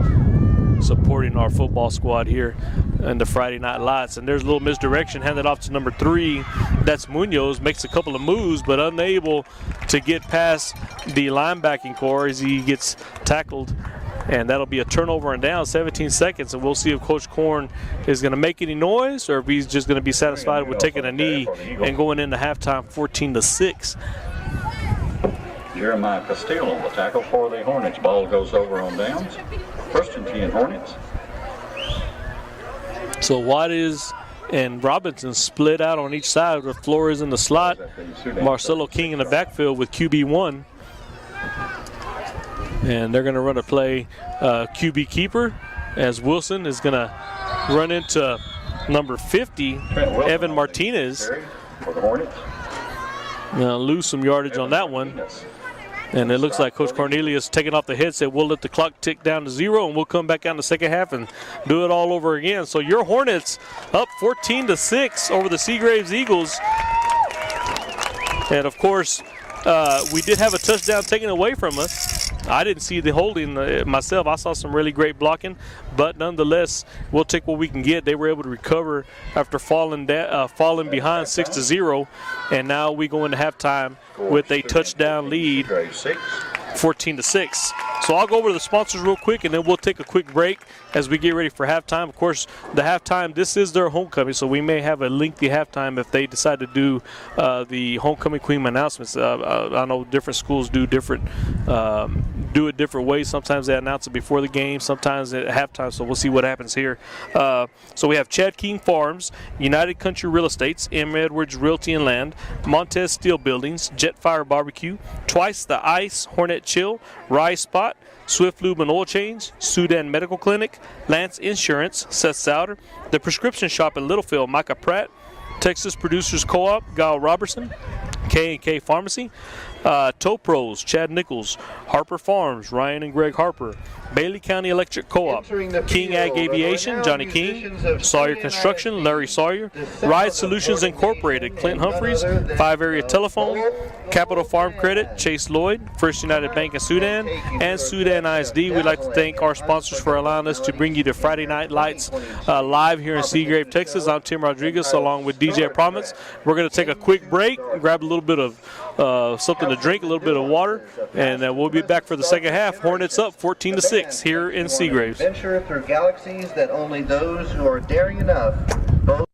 supporting our football squad here in the Friday Night Lights. And there's a little misdirection handed off to number 3. That's Munoz, makes a couple of moves, but unable to get past the linebacking core as he gets tackled. And that'll be a turnover and down, 17 seconds, and we'll see if Coach Korn is going to make any noise or if he's just going to be satisfied with taking a knee and going into halftime 14-6. Jeremiah Castile on the tackle for the Hornets. Ball goes over on downs. First and 10 Hornets. So Waters and Robinson split out on each side with Flores in the slot, Marcelo King in the backfield with QB1. And they're going to run a play QB keeper as Wilson is going to run into number 50, Evan Martinez. Now lose some yardage on that one. And it looks like Coach Cornelius taking off the headset. We'll let the clock tick down to 0, and we'll come back out in the second half and do it all over again. So your Hornets up 14-6 over the Seagraves Eagles. And, of course, we did have a touchdown taken away from us. I didn't see the holding myself. I saw some really great blocking, but nonetheless, we'll take what we can get. They were able to recover after falling behind 6-0, and now we go into halftime with a touchdown lead, 14-6. So I'll go over to the sponsors real quick, and then we'll take a quick break as we get ready for halftime. Of course, the halftime, this is their homecoming, so we may have a lengthy halftime if they decide to do the homecoming queen announcements. I know different schools do it different ways. Sometimes they announce it before the game, sometimes at halftime, so we'll see what happens here. So we have Chad King Farms, United Country Real Estates, M. Edwards Realty and Land, Montez Steel Buildings, Jetfire Barbecue, Twice the Ice, Hornet Chill, Rye Spot, Swift Lube and Oil Change, Sudan Medical Clinic, Lance Insurance, Seth Souder, The Prescription Shop in Littlefield, Micah Pratt, Texas Producers Co-op, Guile Robertson, K&K Pharmacy, Tow Pros, Chad Nichols, Harper Farms, Ryan and Greg Harper, Bailey County Electric Co-op, King Ag Aviation, Johnny King, Sawyer Construction, Larry Sawyer, Ride Solutions Incorporated, Clint Humphreys, 5 Area Telephone, Capital Farm Credit, Chase Lloyd, First United Bank in Sudan, and Sudan ISD. We'd like to thank our sponsors for allowing us to bring you the Friday Night Lights live here in Seagrave, Texas. I'm Tim Rodriguez along with DJ Promise. We're going to take a quick break, grab a little bit of something to drink, a little bit of water, and we'll be back for the second half. Hornets up 14-6 here in Seagraves. Venture through galaxies that only those who are daring enough both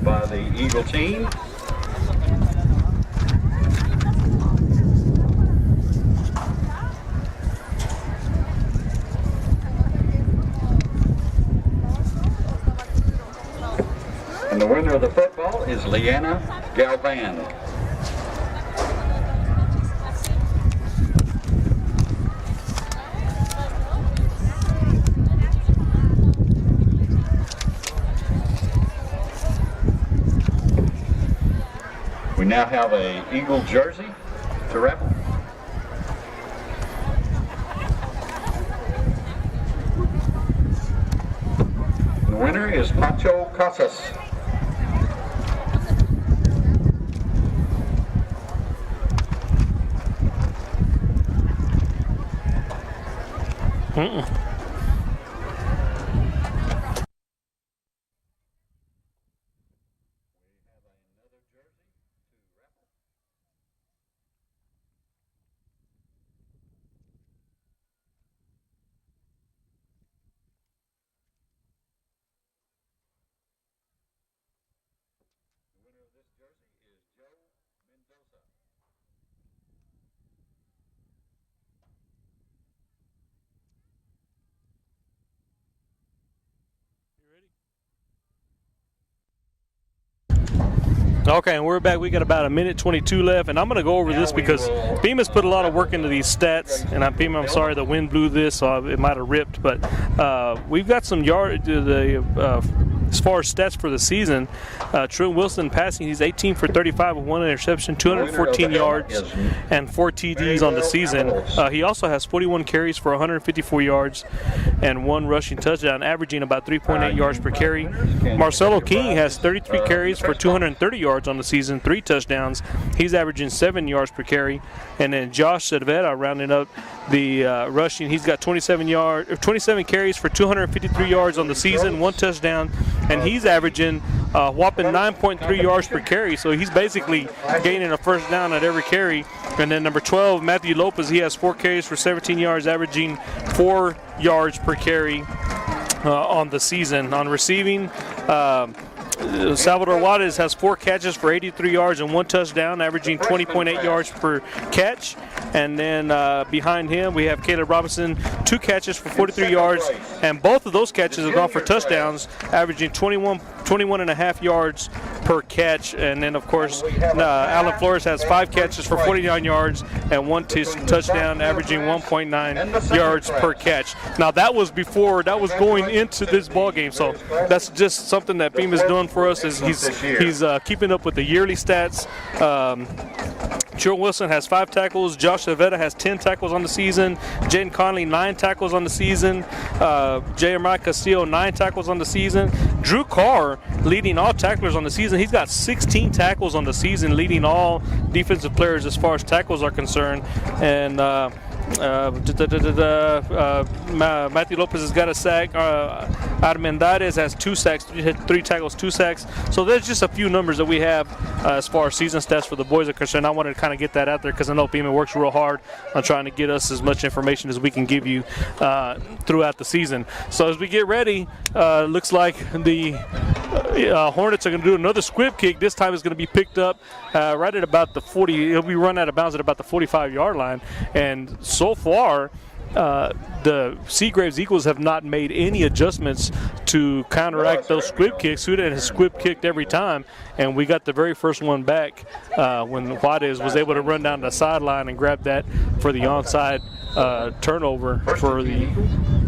by the Eagle team. And the winner of the football is Leanna Galvan. We now have a Eagle jersey to raffle. The winner is Pancho Casas. Okay, and we're back. We got about a minute 22 left, and I'm going to go over this because Bemis put a lot of work into these stats, and I'm sorry the wind blew this, so it might have ripped, but we've got some as far as stats for the season. Trent Wilson passing, he's 18 for 35 with one interception, 214 yards, and 4 TDs on the season. He also has 41 carries for 154 yards and 1 rushing touchdown, averaging about 3.8 yards per carry. Marcelo King has 33 carries for 230 yards on the season, 3 touchdowns. He's averaging 7 yards per carry. And then Josh Cervera rounding up the rushing. He's got 27 carries for 253 yards on the season, 1 touchdown, and he's averaging whopping 9.3 yards per carry. So he's basically gaining a first down at every carry. And then number 12, Matthew Lopez, he has 4 carries for 17 yards, averaging 4 yards per carry on the season. On receiving, Salvador Juarez has 4 catches for 83 yards and 1 touchdown, averaging 20.8 yards per catch. And then behind him, we have Caleb Robinson, 2 catches for 43 yards, and both of those catches have gone for touchdowns, averaging 21.5 yards per catch. And then, of course, Alan Flores has 5 catches for 49 yards and 1 touchdown, averaging 1.9 yards per catch. Now, that was going into this ball game, so that's just something that Beam is doing for us. Is he's keeping up with the yearly stats. Trent Wilson has 5 tackles. Josh Cervera has 10 tackles on the season. Jaden Conley, 9 tackles on the season. Jeremiah Castillo, 9 tackles on the season. Drew Carr leading all tacklers on the season. He's got 16 tackles on the season, leading all defensive players as far as tackles are concerned. And Matthew Lopez has got a sack. Armendariz has 2 sacks, 3 tackles, 2 sacks. So there's just a few numbers that we have as far as season stats for the boys are concerned. I wanted to kind of get that out there because I know Beeman works real hard on trying to get us as much information as we can give you throughout the season. So as we get ready, looks like the Hornets are going to do another squib kick. This time it's going to be picked up right at about the 40. It'll be run out of bounds at about the 45-yard line. And so far, the Seagraves Eagles have not made any adjustments to counteract those squib kicks. Sudan has squib kicked every time, and we got the very first one back when Juarez was able to run down the sideline and grab that for the onside turnover for the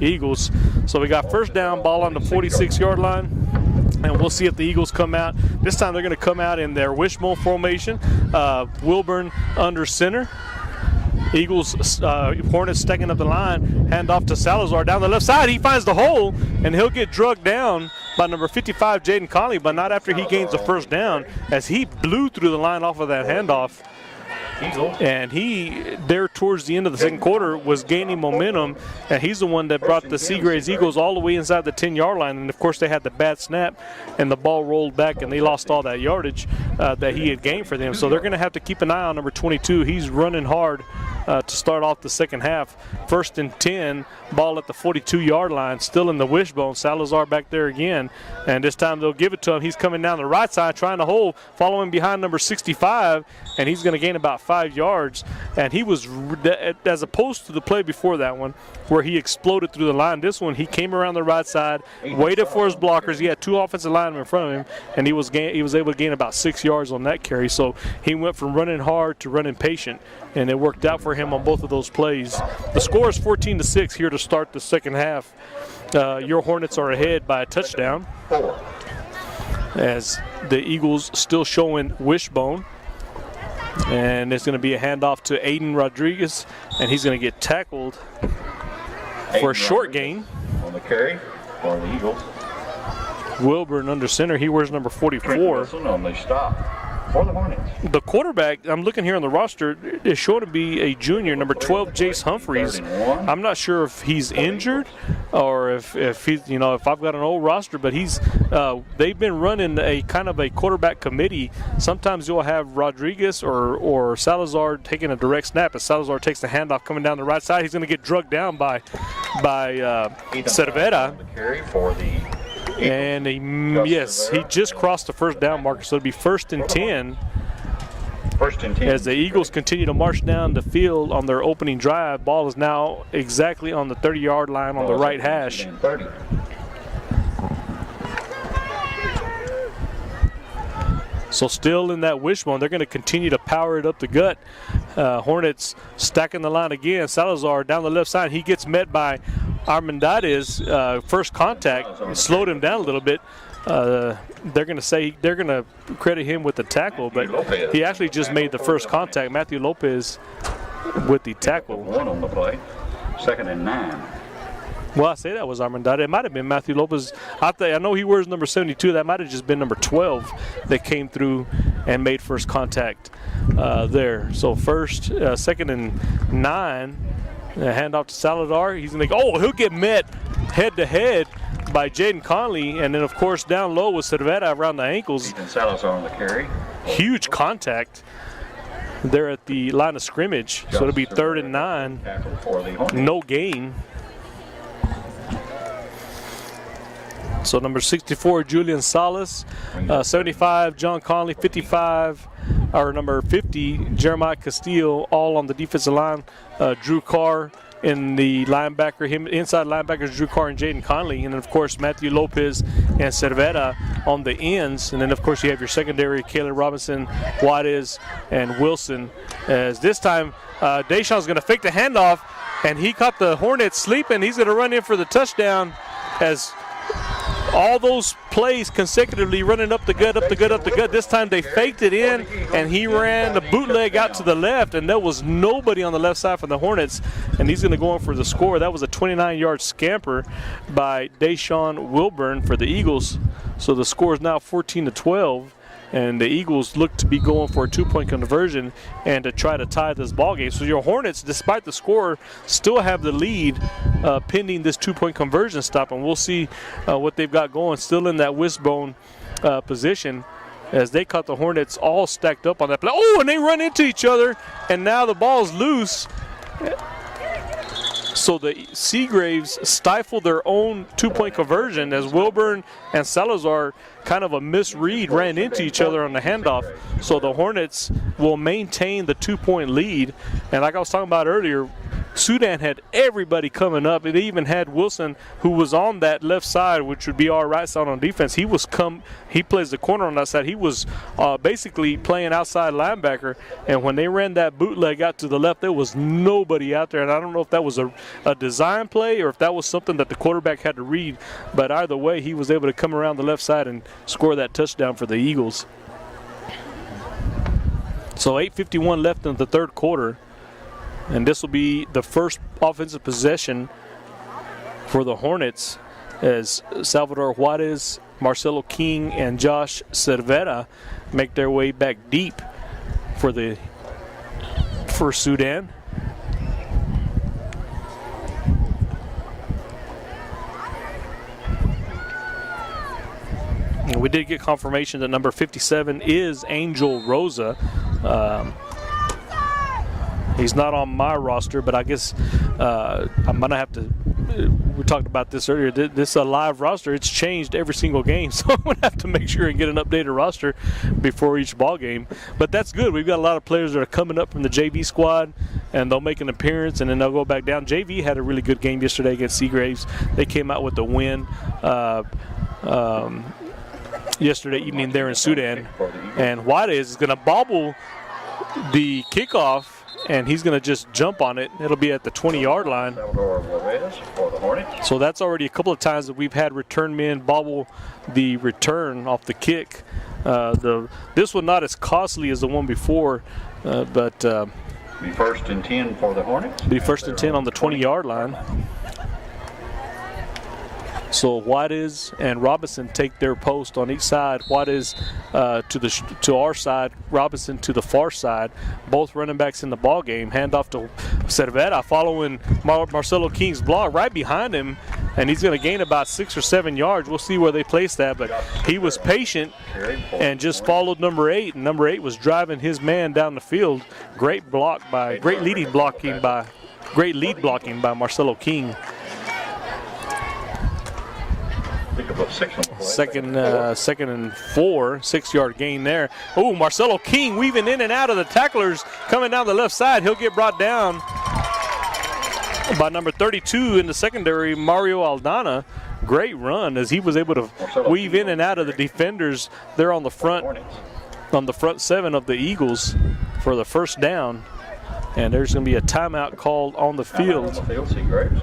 Eagles. So we got first down, ball on the 46-yard line. And we'll see if the Eagles come out. This time they're going to come out in their wishbone formation. Wilburn under center. Eagles, Hornets stacking up the line. Hand off to Salazar down the left side. He finds the hole, and he'll get drugged down by number 55, Jaden Conley, but not after he gains the first down, as he blew through the line off of that handoff. And he, there towards the end of the second quarter, was gaining momentum, and he's the one that brought the Seagraves Eagles all the way inside the 10-yard line. And, of course, they had the bad snap, and the ball rolled back, and they lost all that yardage that he had gained for them. So they're going to have to keep an eye on number 22. He's running hard to start off the second half. 1st and 10, ball at the 42-yard line, still in the wishbone. Salazar back there again, and this time they'll give it to him. He's coming down the right side trying to hold, following behind number 65, and he's going to gain about 5 yards. And he was, as opposed to the play before that one, where he exploded through the line, this one he came around the right side, waited for his blockers. He had 2 offensive linemen in front of him, and he was able to gain about 6 yards on that carry. So he went from running hard to running patient, and it worked out for him on both of those plays. The score is 14-6 here to start the second half. Your Hornets are ahead by a touchdown, as the Eagles still showing wishbone. And it's going to be a handoff to Aiden Rodriguez, and he's going to get tackled for a short gain. On the carry for the Eagles. Wilburn under center. He wears number 44. On the stop for the Hornets. The quarterback, I'm looking here on the roster, is showing to be a junior, number 12, Jace Humphreys. I'm not sure if he's injured or if he's, if I've got an old roster, but he's they've been running a kind of a quarterback committee. Sometimes you'll have Rodriguez or Salazar taking a direct snap. As Salazar takes the handoff coming down the right side, he's going to get drugged down by Cervera. And he just crossed the first down marker, so it'll be 1st and 10. 1st and 10. As the Eagles continue to march down the field on their opening drive, ball is now exactly on the 30-yard line on the right hash. 30. So still in that wishbone, they're going to continue to power it up the gut. Hornets stacking the line again. Salazar down the left side. He gets met by Armendariz. First contact slowed him down a little bit. They're going to credit him with the tackle, but he actually just made the first contact. Matthew Lopez with the tackle. 1 on the play. 2nd and 9. Well, I say that was Armendariz. It might have been Matthew Lopez. I know he wears number 72. That might have just been number 12 that came through and made first contact there. So 2nd and 9. Handoff to Salazar. He's going to he'll get met head-to-head by Jaden Conley. And then, of course, down low with Cervera around the ankles. Salazar on the carry. Huge contact there at the line of scrimmage. So it'll be 3rd and 9. No gain. So number 64, Julian Salas. 75, John Conley. 55, or number 50, Jeremiah Castillo, all on the defensive line. Drew Carr in the linebacker, inside linebackers, Drew Carr and Jaden Conley. And then, of course, Matthew Lopez and Cervera on the ends. And then, of course, you have your secondary, Caleb Robinson, Juarez, and Wilson. As this time, Deshaun's going to fake the handoff, and he caught the Hornets sleeping. He's going to run in for the touchdown as all those plays consecutively running up the gut. This time they faked it in, and he ran the bootleg out to the left, and there was nobody on the left side for the Hornets, and he's going to go in for the score. That was a 29-yard scamper by Deshaun Wilburn for the Eagles. So the score is now 14-12. And the Eagles look to be going for a 2-point conversion and to try to tie this ball game. So your Hornets, despite the score, still have the lead pending this 2-point conversion stop. And we'll see what they've got going. Still in that wishbone position as they caught the Hornets all stacked up on that play. Oh, and they run into each other. And now the ball's loose. So the Seagraves stifled their own 2-point conversion as Wilburn and Salazar, kind of a misread, ran into each other on the handoff. So the Hornets will maintain the 2-point lead. And like I was talking about earlier, Sudan had everybody coming up. They even had Wilson, who was on that left side, which would be our right side on defense. He plays the corner on that side. He was basically playing outside linebacker. And when they ran that bootleg out to the left, there was nobody out there. And I don't know if that was a design play or if that was something that the quarterback had to read. But either way, he was able to come around the left side and score that touchdown for the Eagles. So 8:51 left in the third quarter. And this will be the first offensive possession for the Hornets as Salvador Juarez, Marcelo King, and Josh Cervera make their way back deep for Sudan. And we did get confirmation that number 57 is Angel Rosa. He's not on my roster, but I guess I'm going to have to we talked about this earlier. This is a live roster. It's changed every single game, so I'm going to have to make sure and get an updated roster before each ball game. But that's good. We've got a lot of players that are coming up from the JV squad, and they'll make an appearance, and then they'll go back down. JV had a really good game yesterday against Seagraves. They came out with the win yesterday evening there in Sudan. And Juarez is going to bobble the kickoff, and he's going to just jump on it. It'll be at the 20-yard line. So that's already a couple of times that we've had return men bobble the return off the kick. This one not as costly as the one before, but be first and 10 for the Hornets. Be first and 10 on the 20-yard line. So Juarez and Robinson take their post on each side. Juarez to our side, Robinson to the far side. Both running backs in the ball game. Handoff to Cervera following Marcelo King's block right behind him, and he's going to gain about 6 or 7 yards. We'll see where they place that, but he was patient and just followed number 8, and number 8 was driving his man down the field. Great lead blocking by Marcelo King. Second and 4, 6-yard gain there. Oh, Marcelo King weaving in and out of the tacklers coming down the left side. He'll get brought down by number 32 in the secondary, Mario Aldana. Great run as he was able to weave in and out of the defenders there on the front 7 of the Eagles for the first down. And there's going to be a timeout called on the field,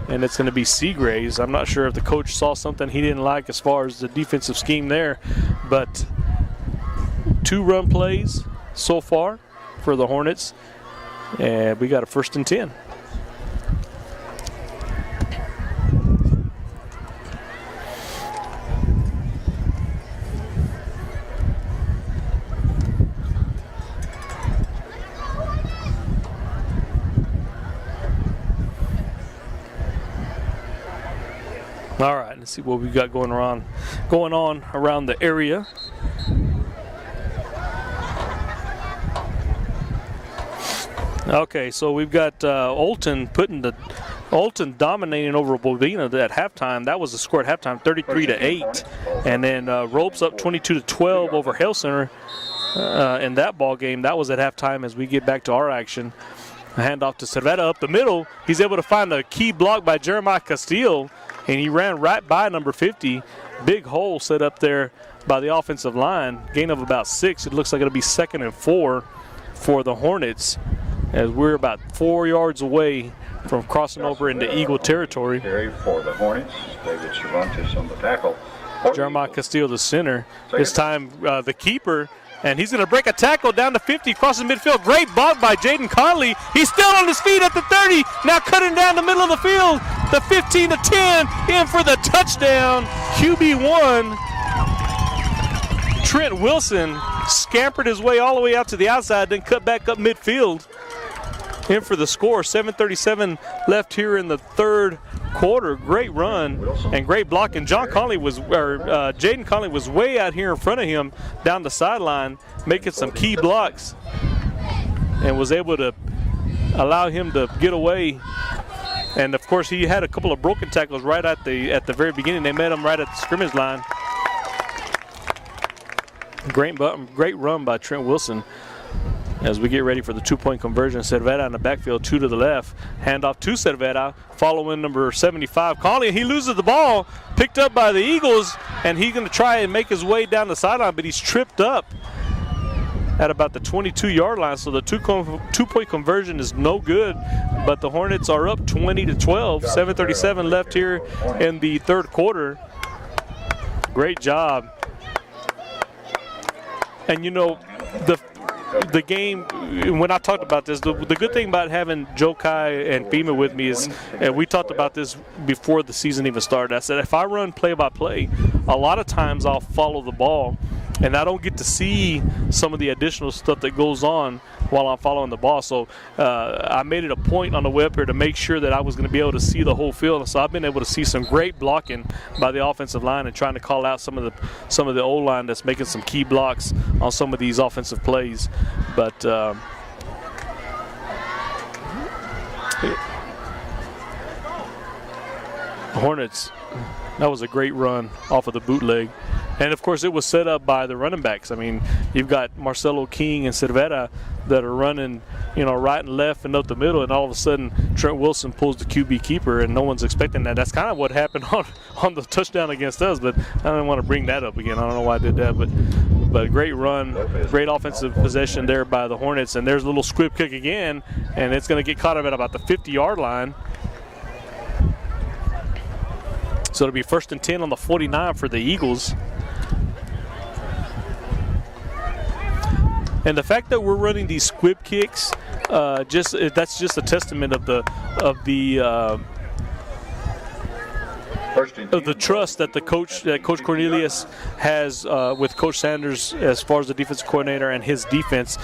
and it's going to be Seagraves. I'm not sure if the coach saw something he didn't like as far as the defensive scheme there, but 2 run plays so far for the Hornets, and we got a first and 10. All right, let's see what we've got going on around the area. Okay, so we've got Olton dominating over Bobina at halftime. That was the score at halftime, 33-8, and then Ropes up 22-12 over Hale Center in that ball game. That was at halftime. As we get back to our action, a handoff to Cervera up the middle. He's able to find a key block by Jeremiah Castillo, and he ran right by number 50. Big hole set up there by the offensive line. Gain of about 6. It looks like it'll be 2nd and 4 for the Hornets, as we're about 4 yards away from crossing over into Eagle territory. For the Hornets, David Cervantes on the tackle. Jeremiah Castillo, the center. This time the keeper, and he's going to break a tackle down to 50, crosses midfield. Great block by Jaden Conley. He's still on his feet at the 30, now cutting down the middle of the field. The 15-10, in for the touchdown. QB1. Trent Wilson scampered his way all the way out to the outside, then cut back up midfield. In for the score. 7:37 left here in the third quarter. Great run and great block. And Jaden Conley was way out here in front of him down the sideline, making some key blocks, and was able to allow him to get away. And of course, he had a couple of broken tackles right at the very beginning. They met him right at the scrimmage line. Great run by Trent Wilson. As we get ready for the 2-point conversion, Cervera in the backfield, 2 to the left. Handoff to Cervera, following number 75, Conley. He loses the ball, picked up by the Eagles, and he's going to try and make his way down the sideline, but he's tripped up at about the 22-yard line. So the 2-point conversion is no good, but the Hornets are up 20-12. 7:37 left here in the third quarter. Great job. And you know, the game, when I talked about this, the good thing about having Joe Kai and FEMA with me is, and we talked about this before the season even started, I said if I run play-by-play, a lot of times I'll follow the ball, and I don't get to see some of the additional stuff that goes on while I'm following the ball. So I made it a point on the web here to make sure that I was going to be able to see the whole field. So I've been able to see some great blocking by the offensive line and trying to call out some of the O-line that's making some key blocks on some of these offensive plays. But Hornets, that was a great run off of the bootleg. And, of course, it was set up by the running backs. I mean, you've got Marcelo King and Cervera that are running, right and left and up the middle, and all of a sudden Trent Wilson pulls the QB keeper, and no one's expecting that. That's kind of what happened on the touchdown against us, but I don't want to bring that up again. I don't know why I did that, but great run, great offensive possession there by the Hornets, and there's a little squib kick again, and it's going to get caught up at about the 50-yard line. So it'll be 1st and 10 on the 49 for the Eagles. And the fact that we're running these squib kicks, that's just a testament of the trust that Coach Cornelius has with Coach Sanders as far as the defensive coordinator and his defense.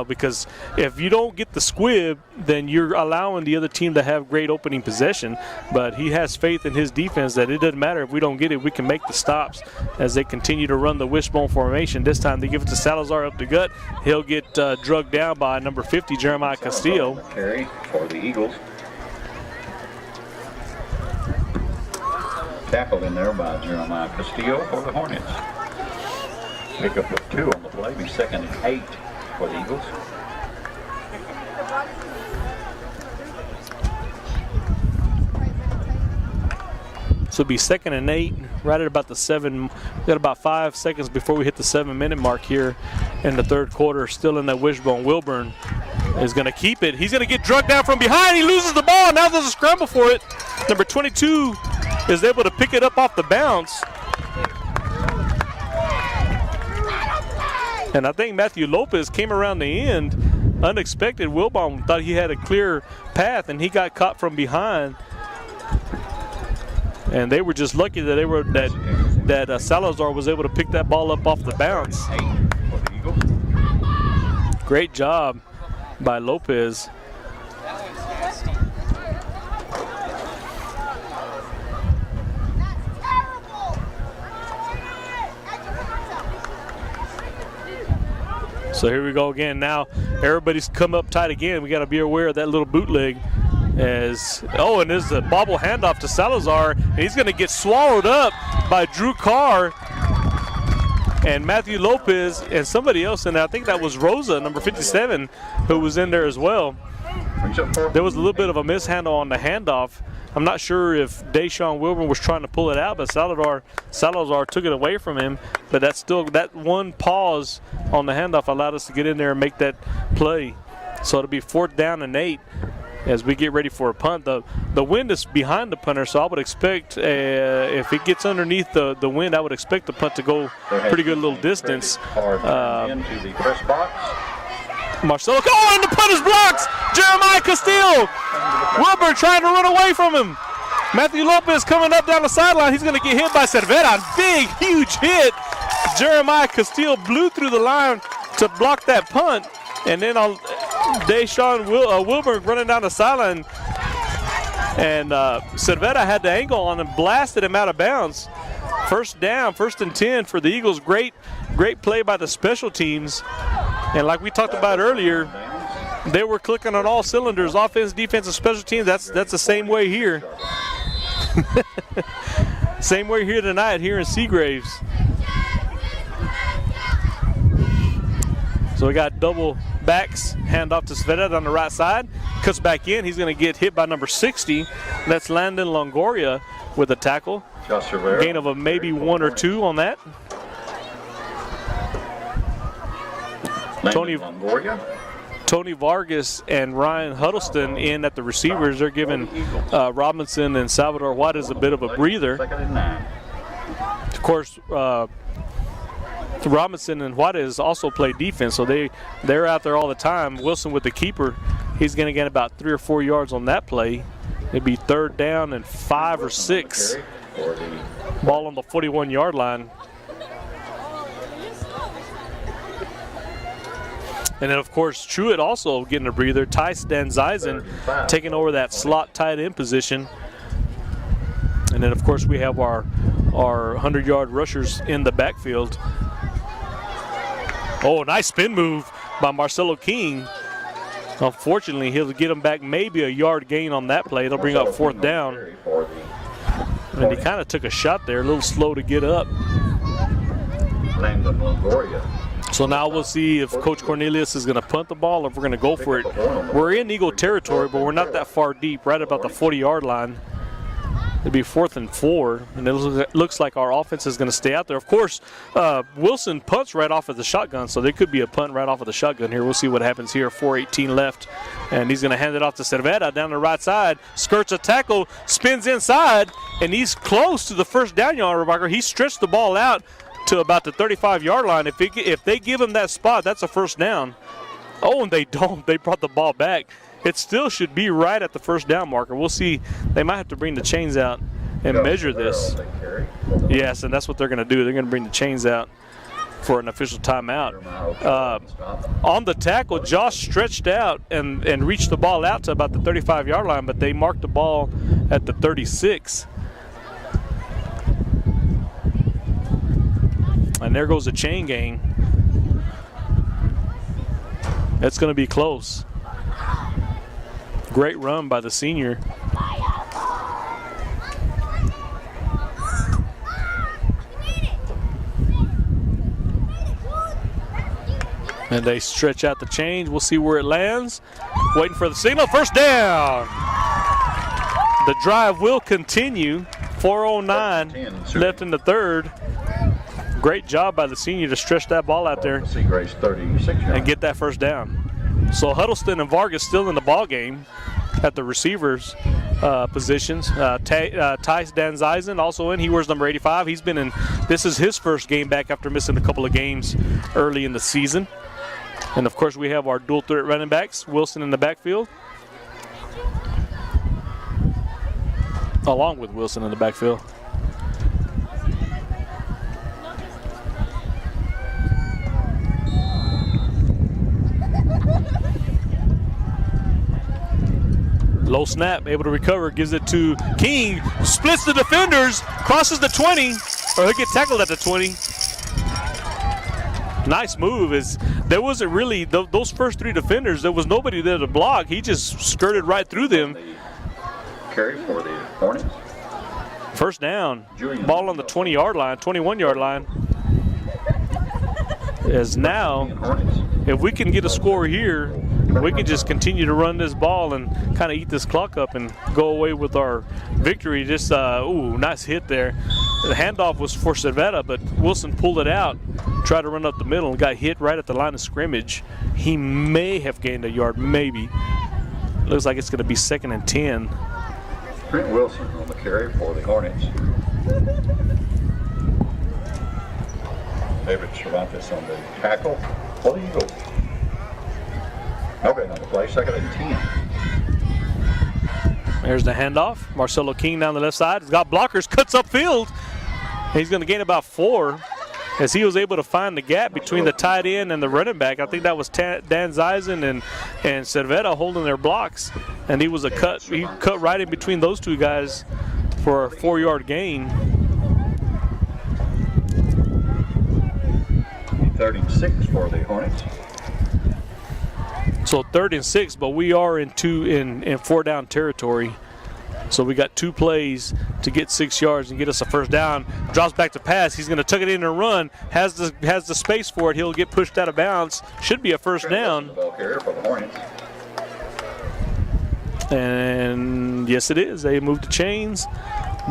Because if you don't get the squib, then you're allowing the other team to have great opening possession. But he has faith in his defense that it doesn't matter if we don't get it, we can make the stops as they continue to run the wishbone formation. This time they give it to Salazar up the gut. He'll get drugged down by number 50, Jeremiah Castillo. Carry for the Eagles. Tackle in there by Jeremiah Castillo for the Hornets. Pick up of 2 on the play. Be 2nd and 8 for the Eagles. So it'll be 2nd and 8, right at about the 7. We got about 5 seconds before we hit the 7-minute mark here in the third quarter. Still in that wishbone. Wilburn is going to keep it. He's going to get drugged down from behind. He loses the ball. Now there's a scramble for it. Number 22 is able to pick it up off the bounce. And I think Matthew Lopez came around the end unexpected. Wilbaum thought he had a clear path, and he got caught from behind. And they were just lucky that that Salazar was able to pick that ball up off the bounce. Great job by Lopez. So here we go again. Now everybody's come up tight again. We got to be aware of that little bootleg. And there's a bobble handoff to Salazar. And he's going to get swallowed up by Drew Carr and Matthew Lopez and somebody else. And I think that was Rosa, number 57, who was in there as well. There was a little bit of a mishandle on the handoff. I'm not sure if Deshaun Wilburn was trying to pull it out, but Salazar took it away from him. But that one pause on the handoff allowed us to get in there and make that play. So it'll be 4th down and 8 as we get ready for a punt. The wind is behind the punter, so I would expect if it gets underneath the wind, I would expect the punt to go pretty good little distance. Into the press box. Marcelo, and the punt is blocked! Jeremiah Castillo! Wilbur trying to run away from him. Matthew Lopez coming up down the sideline. He's going to get hit by Cervera. Big, huge hit. Jeremiah Castillo blew through the line to block that punt. And then Deshaun Wilbur running down the sideline. And Cervera had the angle on him, blasted him out of bounds. 1st down, 1st and 10 for the Eagles. Great play by the special teams. And like we talked about earlier, they were clicking on all cylinders, offense, defense, and special teams. That's the same way here. Same way here tonight, here in Seagraves. So we got double backs, hand off to Svedad on the right side. Cuts back in. He's going to get hit by number 60. That's Landon Longoria with a tackle. Gain of maybe 1 or 2 on that. Tony Vargas and Ryan Huddleston in at the receivers. They're giving Robinson and Salvador Juarez a bit of a breather. Of course, Robinson and Juarez also play defense, so they're out there all the time. Wilson with the keeper, he's going to get about 3 or 4 yards on that play. It'd be 3rd down and 5 or 6. Ball on the 41-yard line. And then, of course, Truitt also getting a breather. Tice Dan Zeisen taking over that slot tight end position. And then, of course, we have our 100-yard rushers in the backfield. Oh, nice spin move by Marcelo King. Unfortunately, he'll get him back maybe a yard gain on that play. It'll bring up 4th down. And he kind of took a shot there, a little slow to get up. Langdon Longoria. So now we'll see if Coach Cornelius is going to punt the ball or if we're going to go for it. We're in Eagle territory, but we're not that far deep, right about the 40-yard line. It'd be 4th and 4, and it looks like our offense is going to stay out there. Of course, Wilson punts right off of the shotgun, so there could be a punt right off of the shotgun here. We'll see what happens here. 4:18 left, and he's going to hand it off to Cervera down the right side. Skirts a tackle, spins inside, and he's close to the first down yard marker. He stretched the ball out to about the 35-yard line. If they give him that spot, that's a first down. Oh, and they don't. They brought the ball back. It still should be right at the first down marker. We'll see. They might have to bring the chains out and measure this. Yes, and that's what they're going to do. They're going to bring the chains out for an official timeout. On the tackle, Josh stretched out and reached the ball out to about the 35-yard line, but they marked the ball at the 36. And there goes the chain gang. It's going to be close. Great run by the senior. And they stretch out the change. We'll see where it lands. Waiting for the signal. First down. The drive will continue. 4:09 left in the third. Great job by the senior to stretch that ball out there Seagraves 36 and get that first down. So Huddleston and Vargas still in the ball game at the receivers positions. Tice Danzeisen also in. He wears number 85. He's been in. This is his first game back after missing a couple of games early in the season. And of course we have our dual threat running backs, Wilson in the backfield, along with Wilson in the backfield. Low snap, able to recover, gives it to King, splits the defenders, crosses the 20, or he'll get tackled at the 20. Nice move. There wasn't really, those first three defenders, there was nobody there to block. He just skirted right through them. Carry for the Hornets. First down, ball on the 20-yard line, 21-yard line. As now, if we can get a score here, we can just continue to run this ball and kind of eat this clock up and go away with our victory. Just, nice hit there. The handoff was for Cervera, but Wilson pulled it out, tried to run up the middle, and got hit right at the line of scrimmage. He may have gained a yard, maybe. Looks like it's going to be 2nd and 10. Trent Wilson on the carry for the Hornets. David Cervantes on the tackle for the Eagles. Okay, on the play, 2nd and 10. There's the handoff. Marcelo King down the left side. He's got blockers, cuts upfield. He's going to gain about 4 as he was able to find the gap between the tight end and the running back. I think that was Dan Zeisen and Cervera holding their blocks. And he was he cut right in between those two guys for a 4-yard gain. 3rd and 6 for the Hornets. So 3rd and 6, but we are in 4-down territory. So we got 2 plays to get 6 yards and get us a first down. Drops back to pass. He's going to tuck it in and run. Has the space for it. He'll get pushed out of bounds. Should be a first down. And yes, it is. They moved the chains.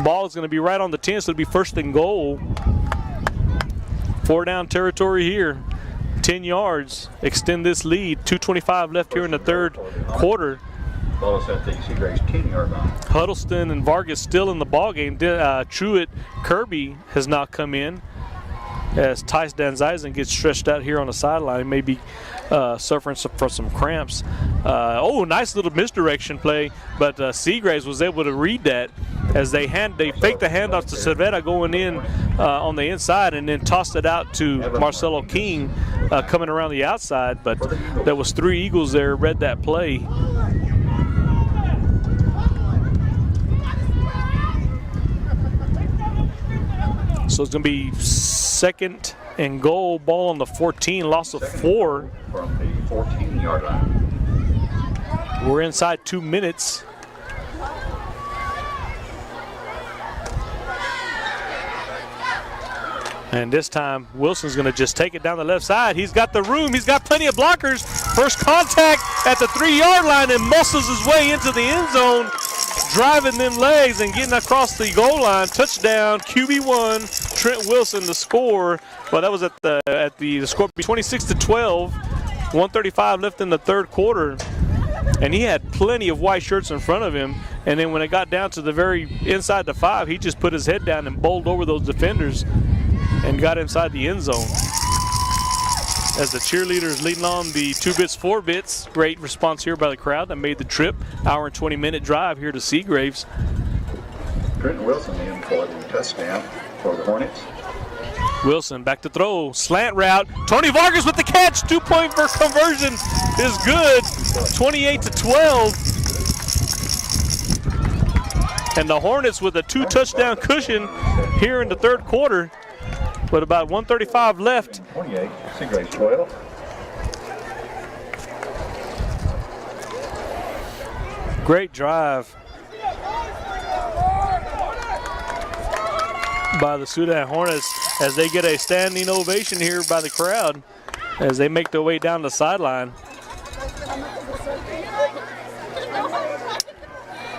Ball is going to be right on the 10, so it'll be 1st and goal. 4-down territory here. 10 yards. Extend this lead. 2:25 left here in the third quarter. Ball is at the Seagraves 10-yard line. Huddleston and Vargas still in the ball game. Truett Kirby has now come in as Tice Danzeisen gets stretched out here on the sideline, maybe suffering from some cramps. Nice little misdirection play, but Seagraves was able to read that as they faked the handoff to Cervera going in on the inside and then tossed it out to Marcelo King coming around the outside. But there was 3 Eagles there, read that play. So it's going to be 2nd and goal, ball on the 14, loss of 4. From the 14-yard line. We're inside 2 minutes. And this time, Wilson's going to just take it down the left side. He's got the room. He's got plenty of blockers. First contact at the 3-yard line and muscles his way into the end zone, driving them legs and getting across the goal line. Touchdown, QB1, Trent Wilson, the score. Well, that was at the score 26-12. 1:35 left in the third quarter. And he had plenty of white shirts in front of him. And then when it got down to the very inside the 5, he just put his head down and bowled over those defenders and got inside the end zone. As the cheerleaders leading on the 2 bits, 4 bits. Great response here by the crowd that made the trip. Hour and 20-minute drive here to Seagraves. Trent Wilson in for the touchdown for the Hornets. Wilson back to throw. Slant route. Tony Vargas with the catch. 2-point conversion is good. 28-12. And the Hornets with a 2-touchdown cushion here in the third quarter. With about 1:35 left. 28, Seagraves 12. Great drive by the Sudan Hornets as they get a standing ovation here by the crowd as they make their way down the sideline.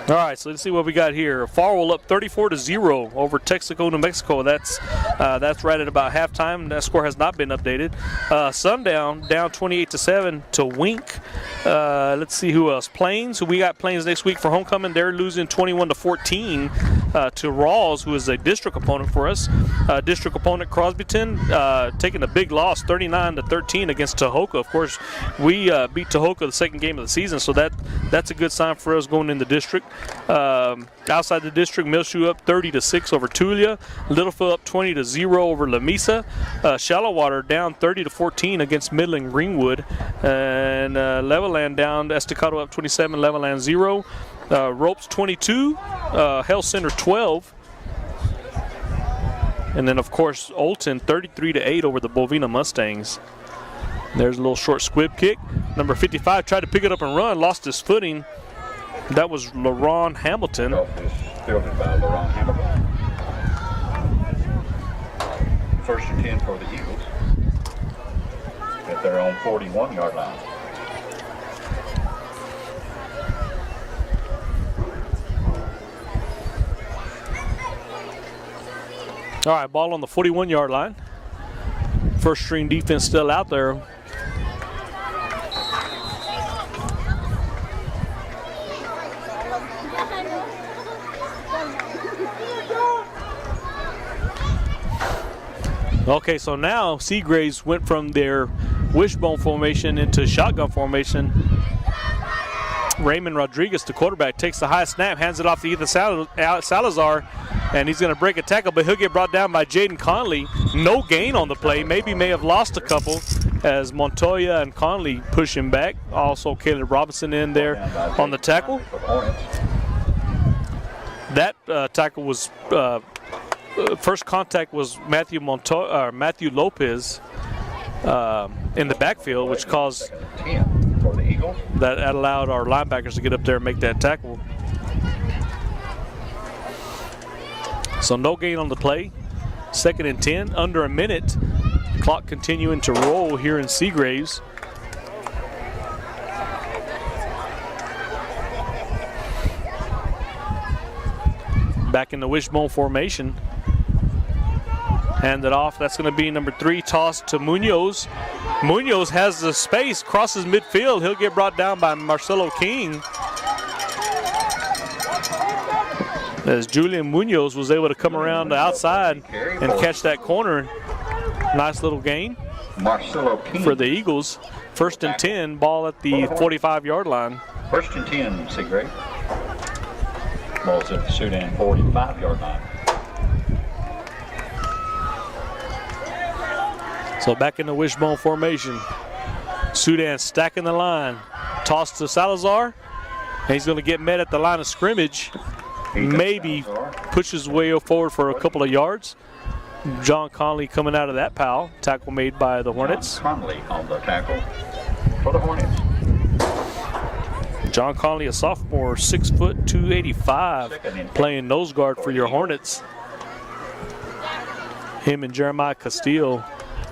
All right, so let's see what we got here. Farwell up 34-0 over Texaco, New Mexico. That's right at about halftime. That score has not been updated. Sundown down 28-7 to Wink. Let's see who else. Plains. We got Plains next week for homecoming. They're losing 21-14 to Rawls, who is a district opponent for us. District opponent Crosbyton taking a big loss, 39-13 against Tahoka. Of course, we beat Tahoka the second game of the season, so that's a good sign for us going in the district. Outside the district, Millshoe up 30-6 over Tulia. Littlefield up 20-0 over Lamesa. Shallowater down 30-14 against Midland Greenwood. And Levelland down, Estacado up 27, Levelland 0. Ropes 22, Hell Center 12. And then, of course, Olton 33-8 over the Bovina Mustangs. There's a little short squib kick. Number 55 tried to pick it up and run, lost his footing. That was LaRon Hamilton. Fielded by LaRon Hamilton. First and 10 for the Eagles at their own 41-yard line. All right, ball on the 41-yard line. First string defense still out there. Okay, so now Seagraves went from their wishbone formation into shotgun formation. Raymond Rodriguez, the quarterback, takes the high snap, hands it off to Ethan Salazar, and he's going to break a tackle, but he'll get brought down by Jaden Conley. No gain on the play. Maybe may have lost a couple as Montoya and Conley push him back. Also, Caleb Robinson in there on the tackle. That tackle was first contact was Matthew Lopez in the backfield, which caused that allowed our linebackers to get up there and make that tackle. So no gain on the play. Second and 10, under a minute. Clock continuing to roll here in Seagraves. Back in the wishbone formation. Hand it off. That's going to be number 3, toss to Munoz. Munoz has the space, crosses midfield. He'll get brought down by Marcelo King. As Julian Munoz was able to come around the outside and catch that corner. Nice little gain for the Eagles. First and 10, ball at the 45-yard line. First and 10, Seagraves. Ball's at the Sudan 45-yard line. So back in the wishbone formation. Sudan stacking the line. Toss to Salazar. And he's going to get met at the line of scrimmage. Maybe pushes way forward for a couple of yards. John Conley coming out of that pile. Tackle made by the Hornets. John Conley on the tackle for the Hornets. John Conley, a sophomore, 6 foot, 285, playing nose guard for your Hornets. Him and Jeremiah Castillo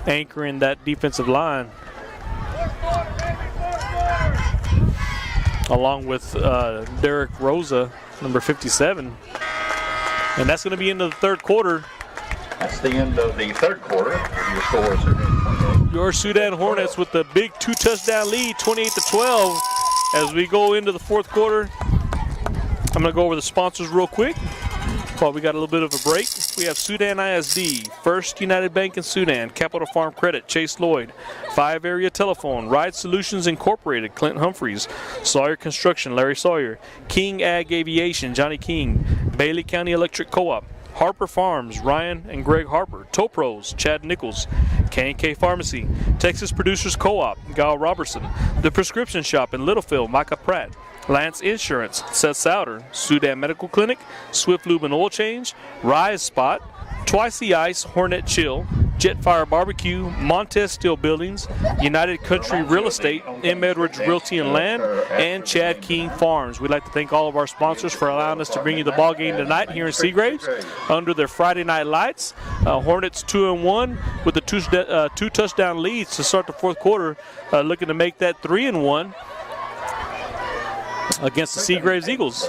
anchoring that defensive line, along with Derek Rosa, number 57. And that's going to be into the third quarter. That's the end of the third quarter. Your score is 28. Your Sudan Hornets with the big 2-touchdown lead, 28-12. As we go into the fourth quarter, I'm going to go over the sponsors real quick while we got a little bit of a break. We have Sudan ISD, First United Bank in Sudan, Capital Farm Credit, Chase Lloyd, 5 Area Telephone, Ride Solutions Incorporated, Clint Humphreys, Sawyer Construction, Larry Sawyer, King Ag Aviation, Johnny King, Bailey County Electric Co-op, Harper Farms, Ryan and Greg Harper, Topros, Chad Nichols, K&K Pharmacy, Texas Producers Co-op, Gal Robertson, The Prescription Shop in Littlefield, Micah Pratt, Lance Insurance, Seth Souter, Sudan Medical Clinic, Swift Lube and Oil Change, Rise Spot, Twice the Ice, Hornet Chill, Jetfire Barbecue, Montez Steel Buildings, United Country Real Estate, M. Edwards Realty and Land, and Chad King Farms. We'd like to thank all of our sponsors for allowing us to bring you the ball game tonight here in Seagraves under their Friday night lights. Hornets 2-1 with the two touchdown leads to start the fourth quarter, looking to make that 3-1 against the Seagraves Eagles.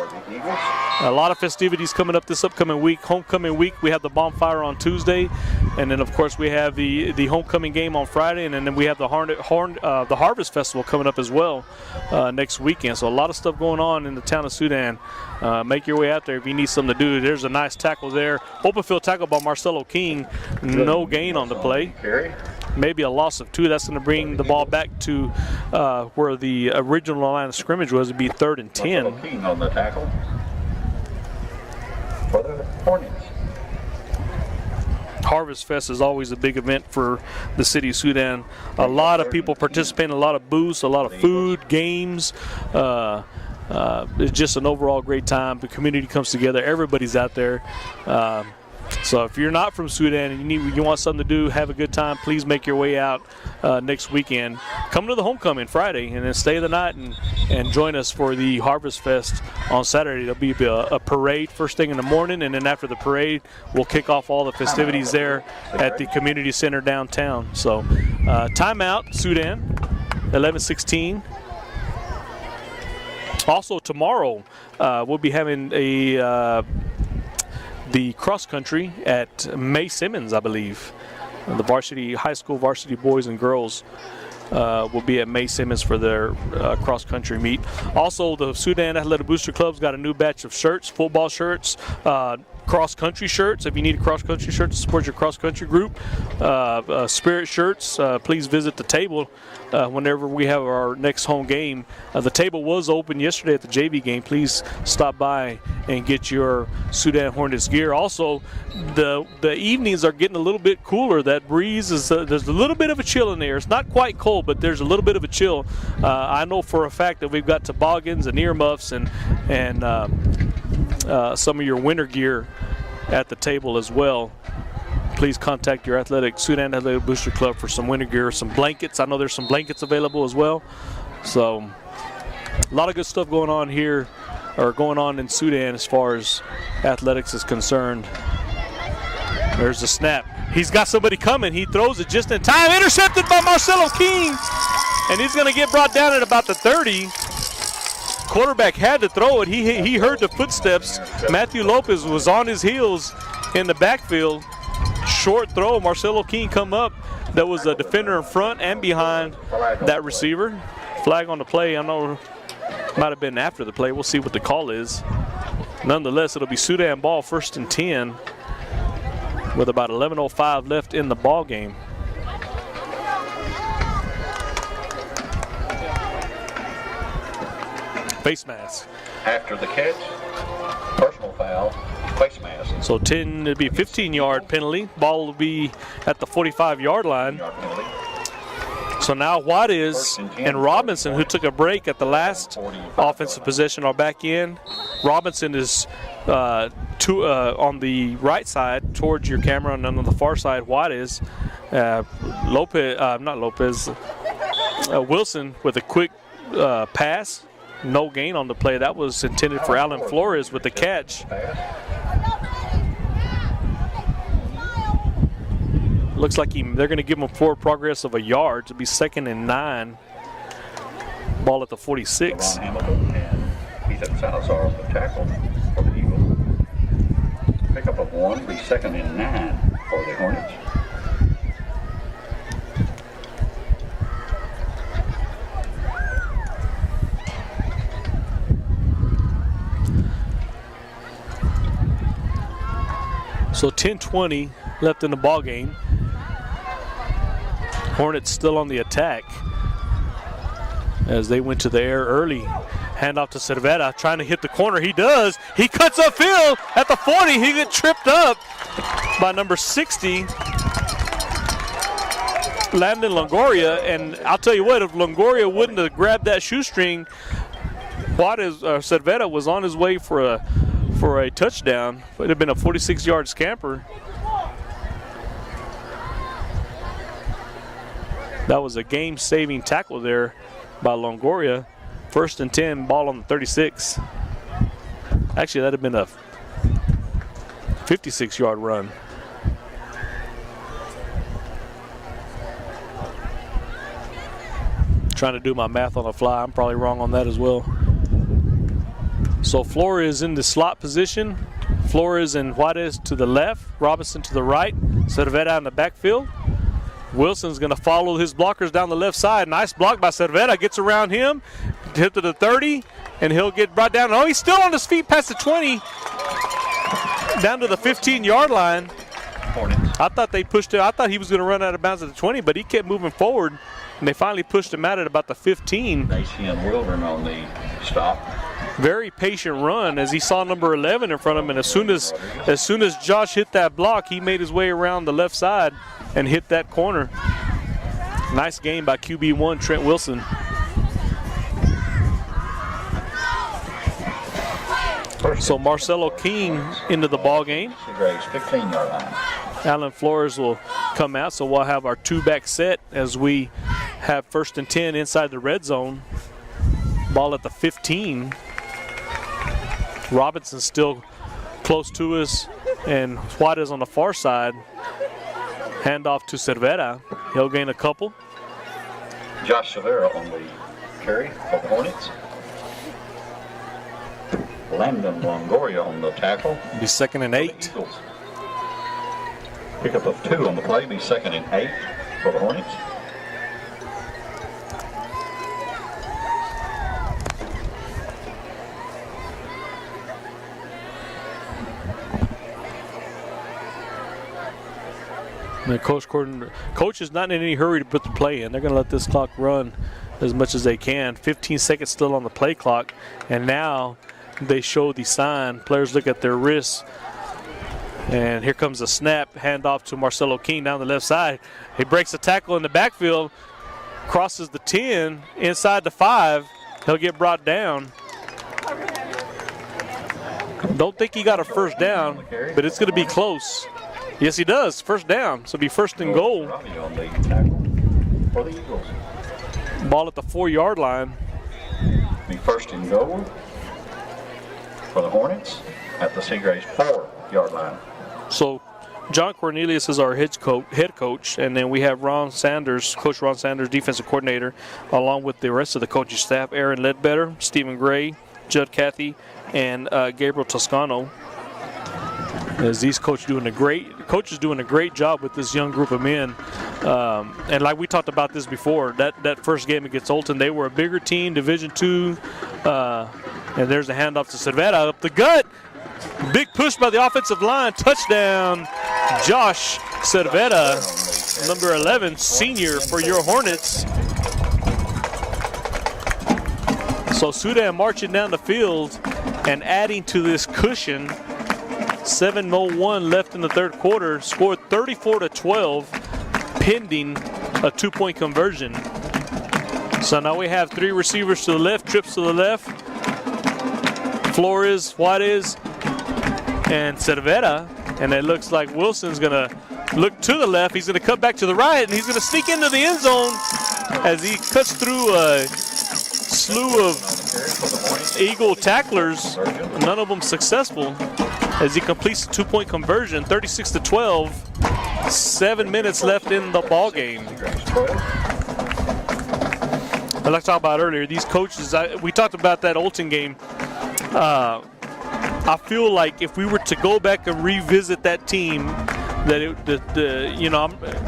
A lot of festivities coming up this upcoming week. Homecoming week, we have the bonfire on Tuesday, and then of course we have the homecoming game on Friday, and then we have the the Harvest Festival coming up as well next weekend. So a lot of stuff going on in the town of Sudan. Make your way out there if you need something to do. There's a nice tackle there. Open field tackle by Marcelo King. No gain on the play. Maybe a loss of 2. That's going to bring the ball back to where the original line of scrimmage was. It'd be 3rd and 10. King on the tackle for the Hornets. Harvest Fest is always a big event for the city of Sudan. A lot of people participate, a lot of booths, a lot of food, games. It's just an overall great time. The community comes together. Everybody's out there. So if you're not from Sudan and you want something to do, have a good time, please make your way out next weekend. Come to the homecoming Friday and then stay the night and join us for the Harvest Fest on Saturday. There'll be a parade first thing in the morning, and then after the parade, we'll kick off all the festivities there at the community center downtown. So timeout, Sudan, 11:16. Also tomorrow, we'll be having the cross country at May Simmons, I believe. The varsity, high school varsity boys and girls will be at May Simmons for their cross country meet. Also, the Sudan Athletic Booster Club's got a new batch of shirts, football shirts, cross country shirts. If you need a cross country shirt to support your cross country group, spirit shirts, please visit the table whenever we have our next home game. The table was open yesterday at the JV game. Please stop by and get your Sudan Hornets gear. Also, the evenings are getting a little bit cooler. That breeze is there's a little bit of a chill in there. It's not quite cold, but there's a little bit of a chill. I know for a fact that we've got toboggans and earmuffs and some of your winter gear at the table as well. Please contact your Sudan Athletic Booster Club for some winter gear, some blankets. I know there's some blankets available as well. So a lot of good stuff going on here, or going on in Sudan as far as athletics is concerned. There's the snap. He's got somebody coming. He throws it just in time. Intercepted by Marcelo King. And he's going to get brought down at about the 30. Quarterback had to throw it. He heard the footsteps. Matthew Lopez was on his heels in the backfield. Short throw. Marcelo King come up. There was a defender in front and behind that receiver. Flag on the play. I know it might have been after the play. We'll see what the call is. Nonetheless, it'll be Sudan ball, 1st and 10 with about 11:05 left in the ball game. Face mask. After the catch, personal foul, face mask. So it'd be a 15-yard penalty. Ball will be at the 45-yard line. So now Juarez and Robinson, who took a break at the last offensive possession, are back in. Robinson is on the right side towards your camera, and on the far side, Juarez. Wilson with a quick pass. No gain on the play. That was intended for Alan Flores with the catch. Looks like they're going to give him forward progress of a yard to be 2nd and 9. Ball at the 46. Ron Hamilton and Ethan Salazar on the tackle for the Eagles. Pickup of 1 be 2nd and 9 for the Hornets. So 10:20 left in the ball game. Hornets still on the attack as they went to the air early. Handoff to Cervera, trying to hit the corner. He does. He cuts upfield at the 40. He gets tripped up by number 60, Landon Longoria. And I'll tell you what, if Longoria wouldn't have grabbed that shoestring, Cervera was on his way for a touchdown. It would have been a 46-yard scamper. That was a game-saving tackle there by Longoria. 1st and 10, ball on the 36. Actually, that would have been a 56-yard run. Trying to do my math on the fly. I'm probably wrong on that as well. So Flores in the slot position. Flores and Juarez to the left. Robinson to the right. Cervera in the backfield. Wilson's going to follow his blockers down the left side. Nice block by Cervera. Gets around him. Hit to the 30. And he'll get brought down. Oh, he's still on his feet past the 20. Down to the 15-yard line. Hornets. I thought they pushed it. I thought he was going to run out of bounds at the 20, but he kept moving forward. And they finally pushed him out at about the 15. Dacian Wildren on the stop. Very patient run as he saw number 11 in front of him, and as soon as Josh hit that block, he made his way around the left side and hit that corner. Nice game by QB1 Trent Wilson. So Marcelo King into the ball game. Seagraves 15-yard line. Alan Flores will come out, so we'll have our 2-back set as we have 1st and 10 inside the red zone. Ball at the 15. Robinson still close to us, and Juarez on the far side. Handoff to Cervera. He'll gain a couple. Josh Cervera on the carry for the Hornets. Landon Longoria on the tackle. Be 2nd and 8. Pickup of 2 on the play, be 2nd and 8 for the Hornets. The coach is not in any hurry to put the play in. They're going to let this clock run as much as they can. 15 seconds still on the play clock, and now they show the sign. Players look at their wrists, and here comes a snap. Handoff to Marcelo King down the left side. He breaks a tackle in the backfield, crosses the 10, inside the 5. He'll get brought down. Don't think he got a first down, but it's going to be close. Yes, he does. First down. So it'll be 1st and goal. On the tackle for the Eagles. Ball at the 4-yard line. Be 1st and goal for the Hornets at the Seagraves 4-yard line. So John Cornelius is our head coach, and then we have Ron Sanders, Coach Ron Sanders, defensive coordinator, along with the rest of the coaching staff, Aaron Ledbetter, Stephen Gray, Judd Cathy, and Gabriel Toscano. As these coaches doing a great job with this young group of men. And like we talked about this before, that first game against Olton, they were a bigger team, Division II. And there's a handoff to Cervera up the gut. Big push by the offensive line. Touchdown, Josh Cervera, number 11, senior for your Hornets. So Sudan marching down the field and adding to this cushion. 7:01 left in the third quarter. Scored 34-12, pending a 2-point conversion. So now we have 3 receivers to the left, trips to the left. Flores, Juarez, and Cervera. And it looks like Wilson's going to look to the left. He's going to cut back to the right, and he's going to sneak into the end zone as he cuts through a slew of Eagle tacklers. None of them successful, as he completes the 2-point conversion, 36-12. 7 minutes left in the ball game. Like I talked about earlier, these coaches, we talked about that Olton game. I feel like if we were to go back and revisit that team,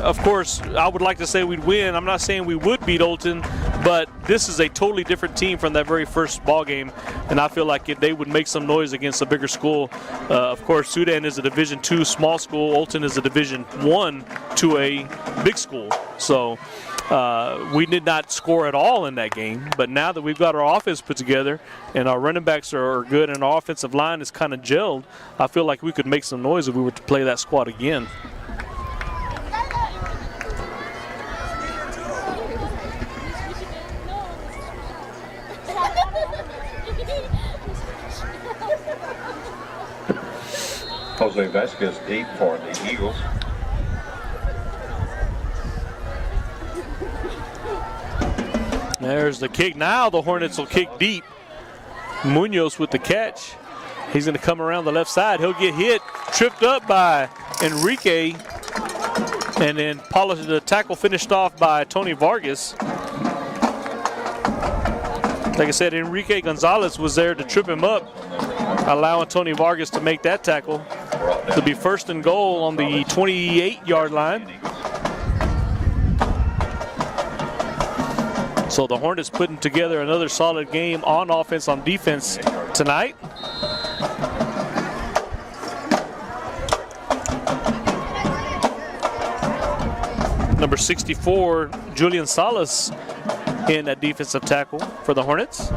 of course, I would like to say we'd win. I'm not saying we would beat Olton, but this is a totally different team from that very first ball game, and I feel like if they would make some noise against a bigger school. Of course, Sudan is a Division II small school. Olton is a Division I to a big school. So we did not score at all in that game, but now that we've got our offense put together and our running backs are good and our offensive line is kind of gelled, I feel like we could make some noise if we were to play that squad again. Jose Vasquez deep for the Eagles. There's the kick. Now the Hornets will kick deep. Munoz with the catch. He's going to come around the left side. He'll get hit, tripped up by Enrique, and then the tackle finished off by Tony Vargas. Like I said, Enrique Gonzalez was there to trip him up, allowing Tony Vargas to make that tackle. To be first and goal on the 28-yard line. So the Hornets putting together another solid game on offense, on defense tonight. Number 64, Julian Salas in at defensive tackle for the Hornets.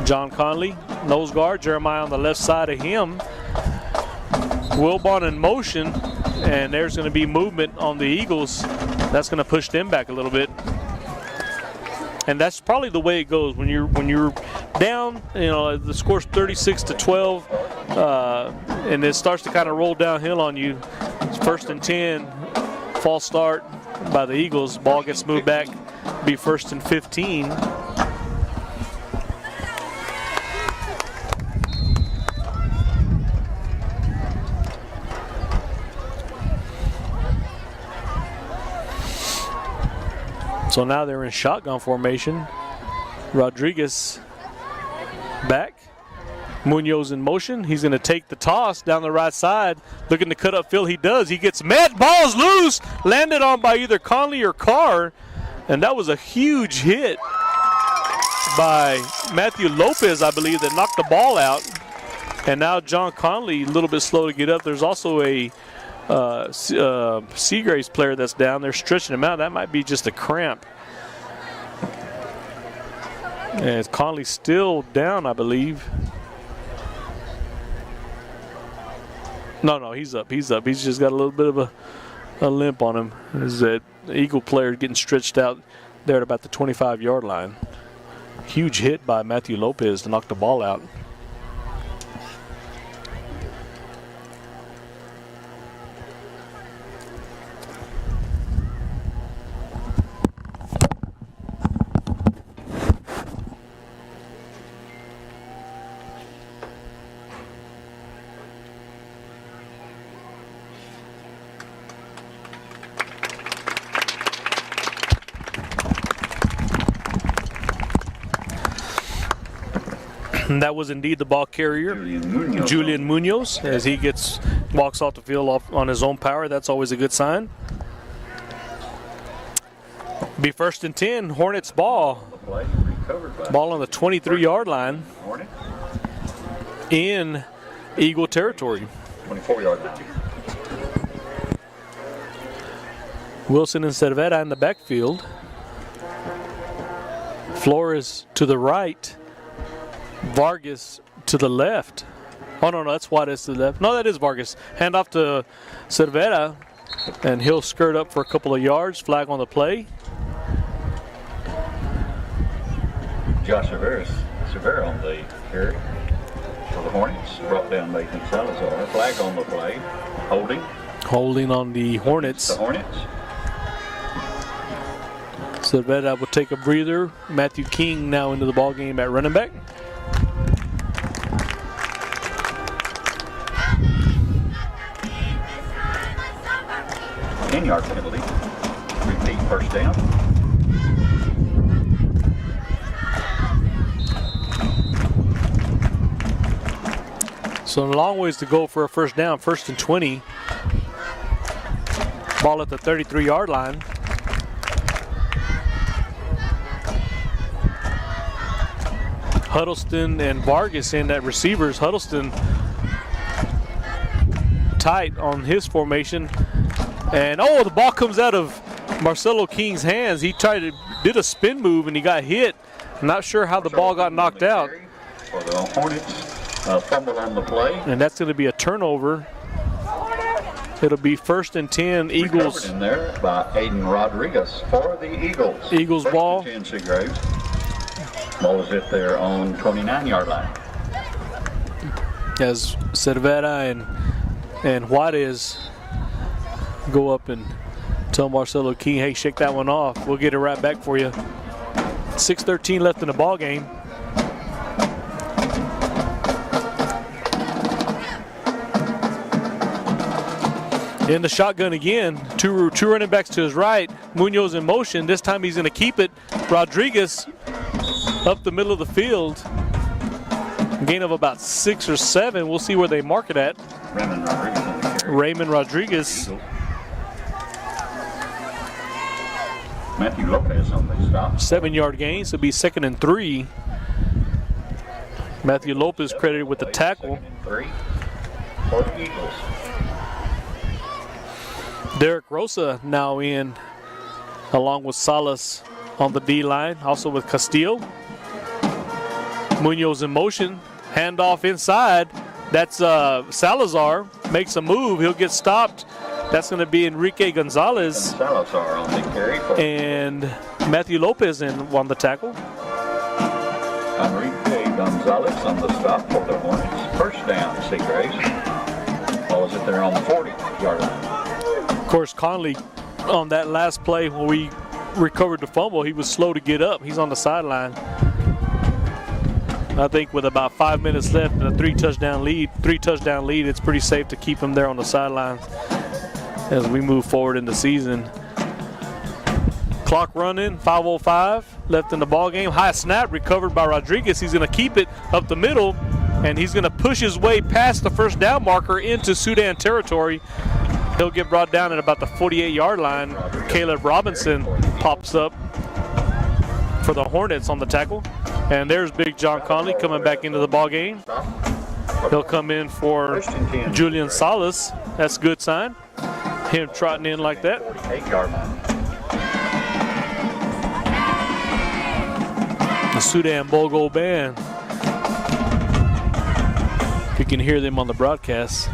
John Conley, nose guard. Jeremiah on the left side of him. Wilbon in motion, and there's going to be movement on the Eagles. That's going to push them back a little bit. And that's probably the way it goes when you're down. The score's 36-12, and it starts to kind of roll downhill on you. It's 1st and 10, false start by the Eagles. Ball gets moved back, be 1st and 15. So now they're in shotgun formation. Rodriguez back. Munoz in motion. He's going to take the toss down the right side. Looking to cut upfield. He does. He gets met. Ball's loose. Landed on by either Conley or Carr. And that was a huge hit by Matthew Lopez, I believe, that knocked the ball out. And now John Conley a little bit slow to get up. There's also a Seagraves player that's down there stretching him out. That might be just a cramp. And Conley's still down, I believe. No, he's up. He's just got a little bit of a limp on him. Is that Eagle player getting stretched out there at about the 25-yard line. Huge hit by Matthew Lopez to knock the ball out. And that was indeed the ball carrier, Julian Munoz, as he walks off the field on his own power. That's always a good sign. Be 1st and 10, Hornets ball. Ball on the 23-yard line in Eagle territory. 24-yard line. Wilson and Cervera in the backfield. Flores to the right. Vargas to the left. Oh, no, that's Juarez to the left. No, that is Vargas. Hand off to Cervera, and he'll skirt up for a couple of yards. Flag on the play. Josh Cervera on the carry for the Hornets. Brought down Nathan Salazar. Flag on the play. Holding on the Hornets. The Hornets. Cervera will take a breather. Matthew King now into the ball game at running back. 10-yard penalty. Repeat first down. So a long ways to go for a first down, 1st and 20. Ball at the 33-yard line. Huddleston and Vargas in at receivers. Huddleston tight on his formation. And the ball comes out of Marcelo King's hands. He did a spin move and he got hit. I'm not sure how the ball got knocked out. For the Hornets, fumble on the play. And that's going to be a turnover. It'll be 1st and 10, Eagles. Recovered in there by Aiden Rodriguez for the Eagles. Eagles ball. 1st and 10, Seagraves. Ball is hit there on 29-yard line. As Cervera and Juarez go up and tell Marcelo King, hey, shake that one off. We'll get it right back for you. 6:13 left in the ball game. In the shotgun again, two running backs to his right. Munoz in motion. This time he's going to keep it. Rodriguez up the middle of the field. Gain of about 6 or 7. We'll see where they mark it at. Raymond Rodriguez. Matthew Lopez on the stop. 7-yard gain, so it'll be 2nd and 3. Matthew Lopez credited with the tackle. 2nd and 3 for the Eagles. Derek Rosa now in, along with Salas on the D-line, also with Castillo. Munoz in motion, handoff inside. That's Salazar, makes a move, he'll get stopped. That's going to be Enrique Gonzalez. And Salazar on the carry. And Matthew Lopez on the tackle. Enrique Gonzalez on the stop for the Hornets. 1st down, Seagraves. Ball is it there on the 40-yard line. Of course, Conley on that last play when we recovered the fumble, he was slow to get up. He's on the sideline. I think with about 5 minutes left and a three touchdown lead, it's pretty safe to keep him there on the sideline as we move forward in the season. Clock running, 5:05 left in the ball game. High snap recovered by Rodriguez. He's going to keep it up the middle, and he's going to push his way past the first down marker into Sudan territory. He'll get brought down at about the 48-yard line. Caleb Robinson pops up for the Hornets on the tackle. And there's Big John Conley coming back into the ball game. He'll come in for Julian Salas. That's a good sign. Him trotting in like that. 8-yard line. The Sudan Bogo Band. You can hear them on the broadcast.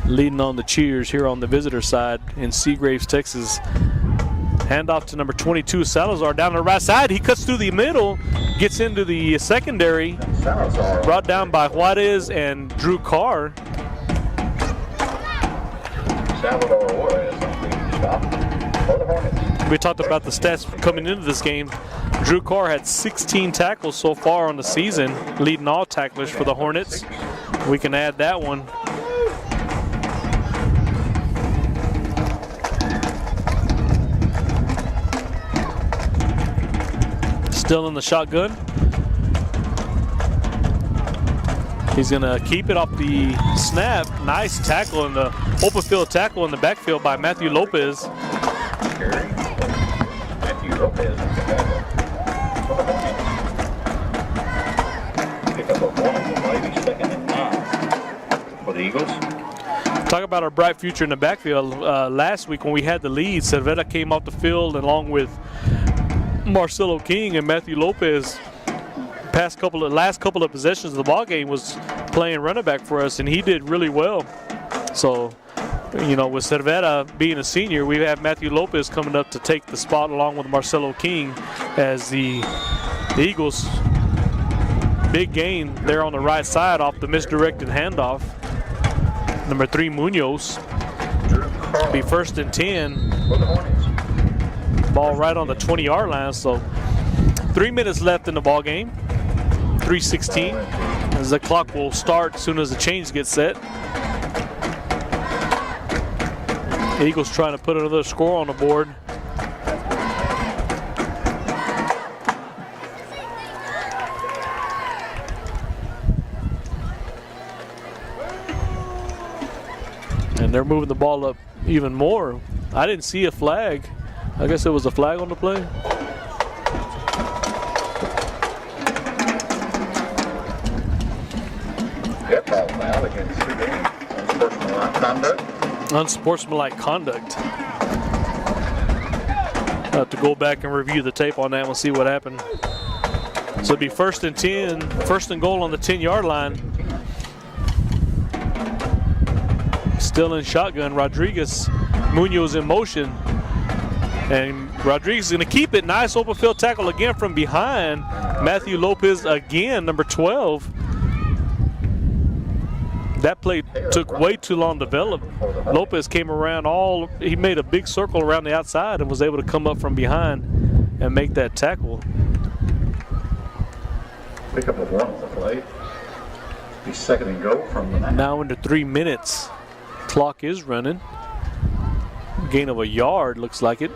Leading on the cheers here on the visitor side in Seagraves, Texas. Handoff to number 22, Salazar down the right side. He cuts through the middle, gets into the secondary. Salazar Brought down by Juarez and Drew Carr. Salvador Juarez on the stop for the Hornets. We talked about the stats coming into this game. Drew Carr had 16 tackles so far on the season, leading all tacklers for the Hornets. We can add that one. Still in the shotgun. He's going to keep it off the snap. Nice tackle in the open field tackle in the backfield by Matthew Lopez. Matthew Lopez in the tackle for the Hornets. Pick up a one, maybe 2nd and 9 for the Eagles. Talk about our bright future in the backfield. Last week when we had the lead, Cervera came off the field along with Marcelo King and Matthew Lopez. Last couple of possessions of the ball game was playing running back for us, and he did really well. So, you know, with Cervera being a senior, we have Matthew Lopez coming up to take the spot along with Marcelo King as the Eagles. Big gain there on the right side off the misdirected handoff. Number 3, Munoz. Be 1st and 10. For the Hornets. Ball right on the 20-yard line, so 3 minutes left in the ball game. 3:16 as the clock will start as soon as the change gets set. Eagles trying to put another score on the board. And they're moving the ball up even more. I didn't see a flag. I guess it was a flag on the play. Yep, ball foul against Sudan. Unsportsmanlike conduct. Unsportsmanlike conduct. I'll have to go back and review the tape on that and we'll see what happened. So it'll be 1st and 10, 1st and goal on the 10-yard line. Still in shotgun, Rodriguez. Munoz in motion. And Rodriguez is going to keep it. Nice open field tackle again from behind. Matthew Lopez again, number 12. That play took way too long to develop. Lopez came around he made a big circle around the outside and was able to come up from behind and make that tackle. Pick up of 1 on the play. Be 2nd and goal from the 9. Now into 3 minutes. Clock is running. Gain of a yard, looks like it.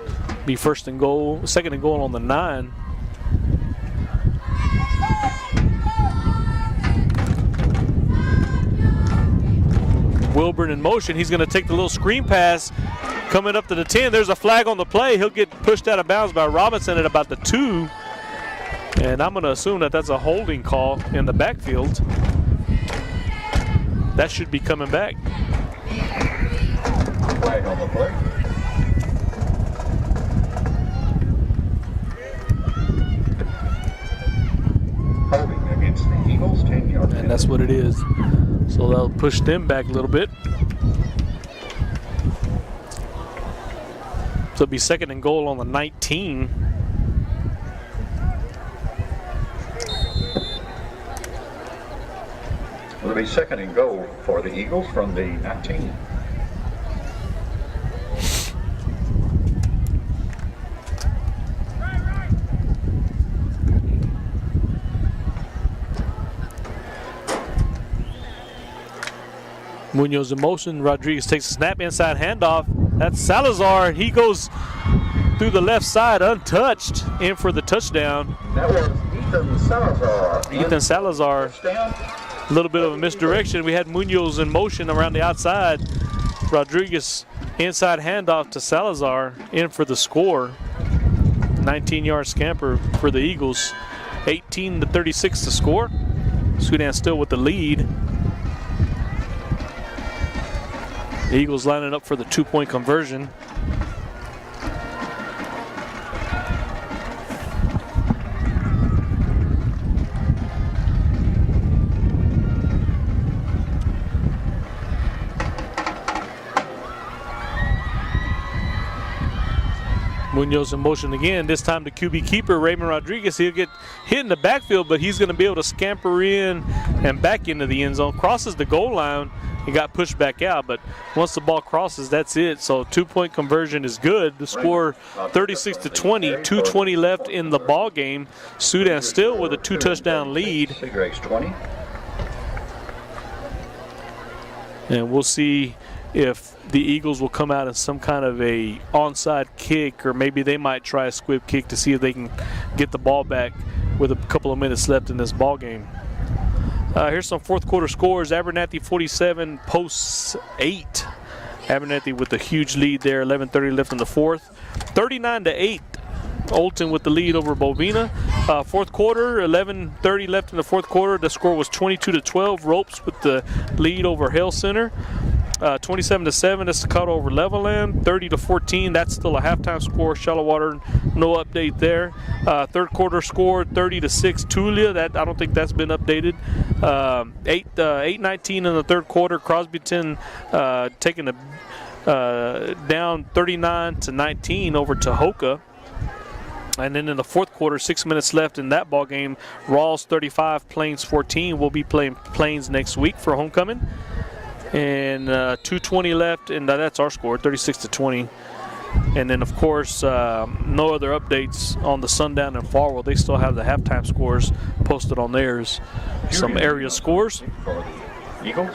Be 1st and goal, 2nd and goal on the 9. Wilburn in motion. He's going to take the little screen pass coming up to the 10. There's a flag on the play. He'll get pushed out of bounds by Robinson at about the 2. And I'm going to assume that that's a holding call in the backfield. That should be coming back. Flag on the play. Holding against the Eagles, 10-yard. And that's what it is. So that'll push them back a little bit. So it'll be 2nd and goal on the 19. It'll be 2nd and goal for the Eagles from the 19. Munoz in motion. Rodriguez takes a snap, inside handoff. That's Salazar. He goes through the left side untouched, in for the touchdown. That was Ethan Salazar. Ethan Salazar. A little bit of a misdirection. We had Munoz in motion around the outside. Rodriguez inside handoff to Salazar, in for the score. 19-yard scamper for the Eagles. 18-36 to score. Sudan still with the lead. The Eagles lining up for the 2-point conversion. Munoz in motion again. This time the QB keeper, Raymond Rodriguez. He'll get hit in the backfield, but he's going to be able to scamper in and back into the end zone. Crosses the goal line. He got pushed back out, but once the ball crosses, that's it. So 2-point conversion is good. The score 36-20, 2:20 left in the ball game. Sudan still with a 2-touchdown lead. Seagraves 20. And we'll see if the Eagles will come out in some kind of a onside kick, or maybe they might try a squib kick to see if they can get the ball back with a couple of minutes left in this ball game. Here's some fourth quarter scores. Abernathy 47, Posts 8. Abernathy with a huge lead there, 11:30 left in the fourth. 39-8, Olton with the lead over Bovina. Fourth quarter, 11:30 left in the fourth quarter. The score was 22-12. Ropes with the lead over Hale Center. 27-7, Estacado over Levelland. 30-14, that's still a halftime score. Shallowater, no update there. Third quarter score, 30-6, Tulia. That I don't think that's been updated. 8-19 in the third quarter. Crosbyton taking a down 39-19 over Tahoka. And then in the fourth quarter, 6 minutes left in that ball game. Rawls 35, Plains 14. We'll be playing Plains next week for homecoming. And 2:20 left, and that's our score, 36-20. And then, of course, no other updates on the Sundown and Farwell. They still have the halftime scores posted on theirs. Some area scores. For the Eagles.